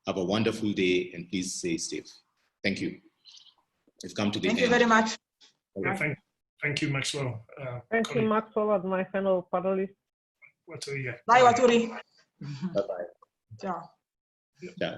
Have a wonderful day and please stay safe. Thank you. We've come to the end. Thank you very much. Yeah, thank you, Maxwell. Thank you, Maxwell, as my fellow panelist. Waturi. Bye, Waturi. Bye-bye. Ciao. Yeah.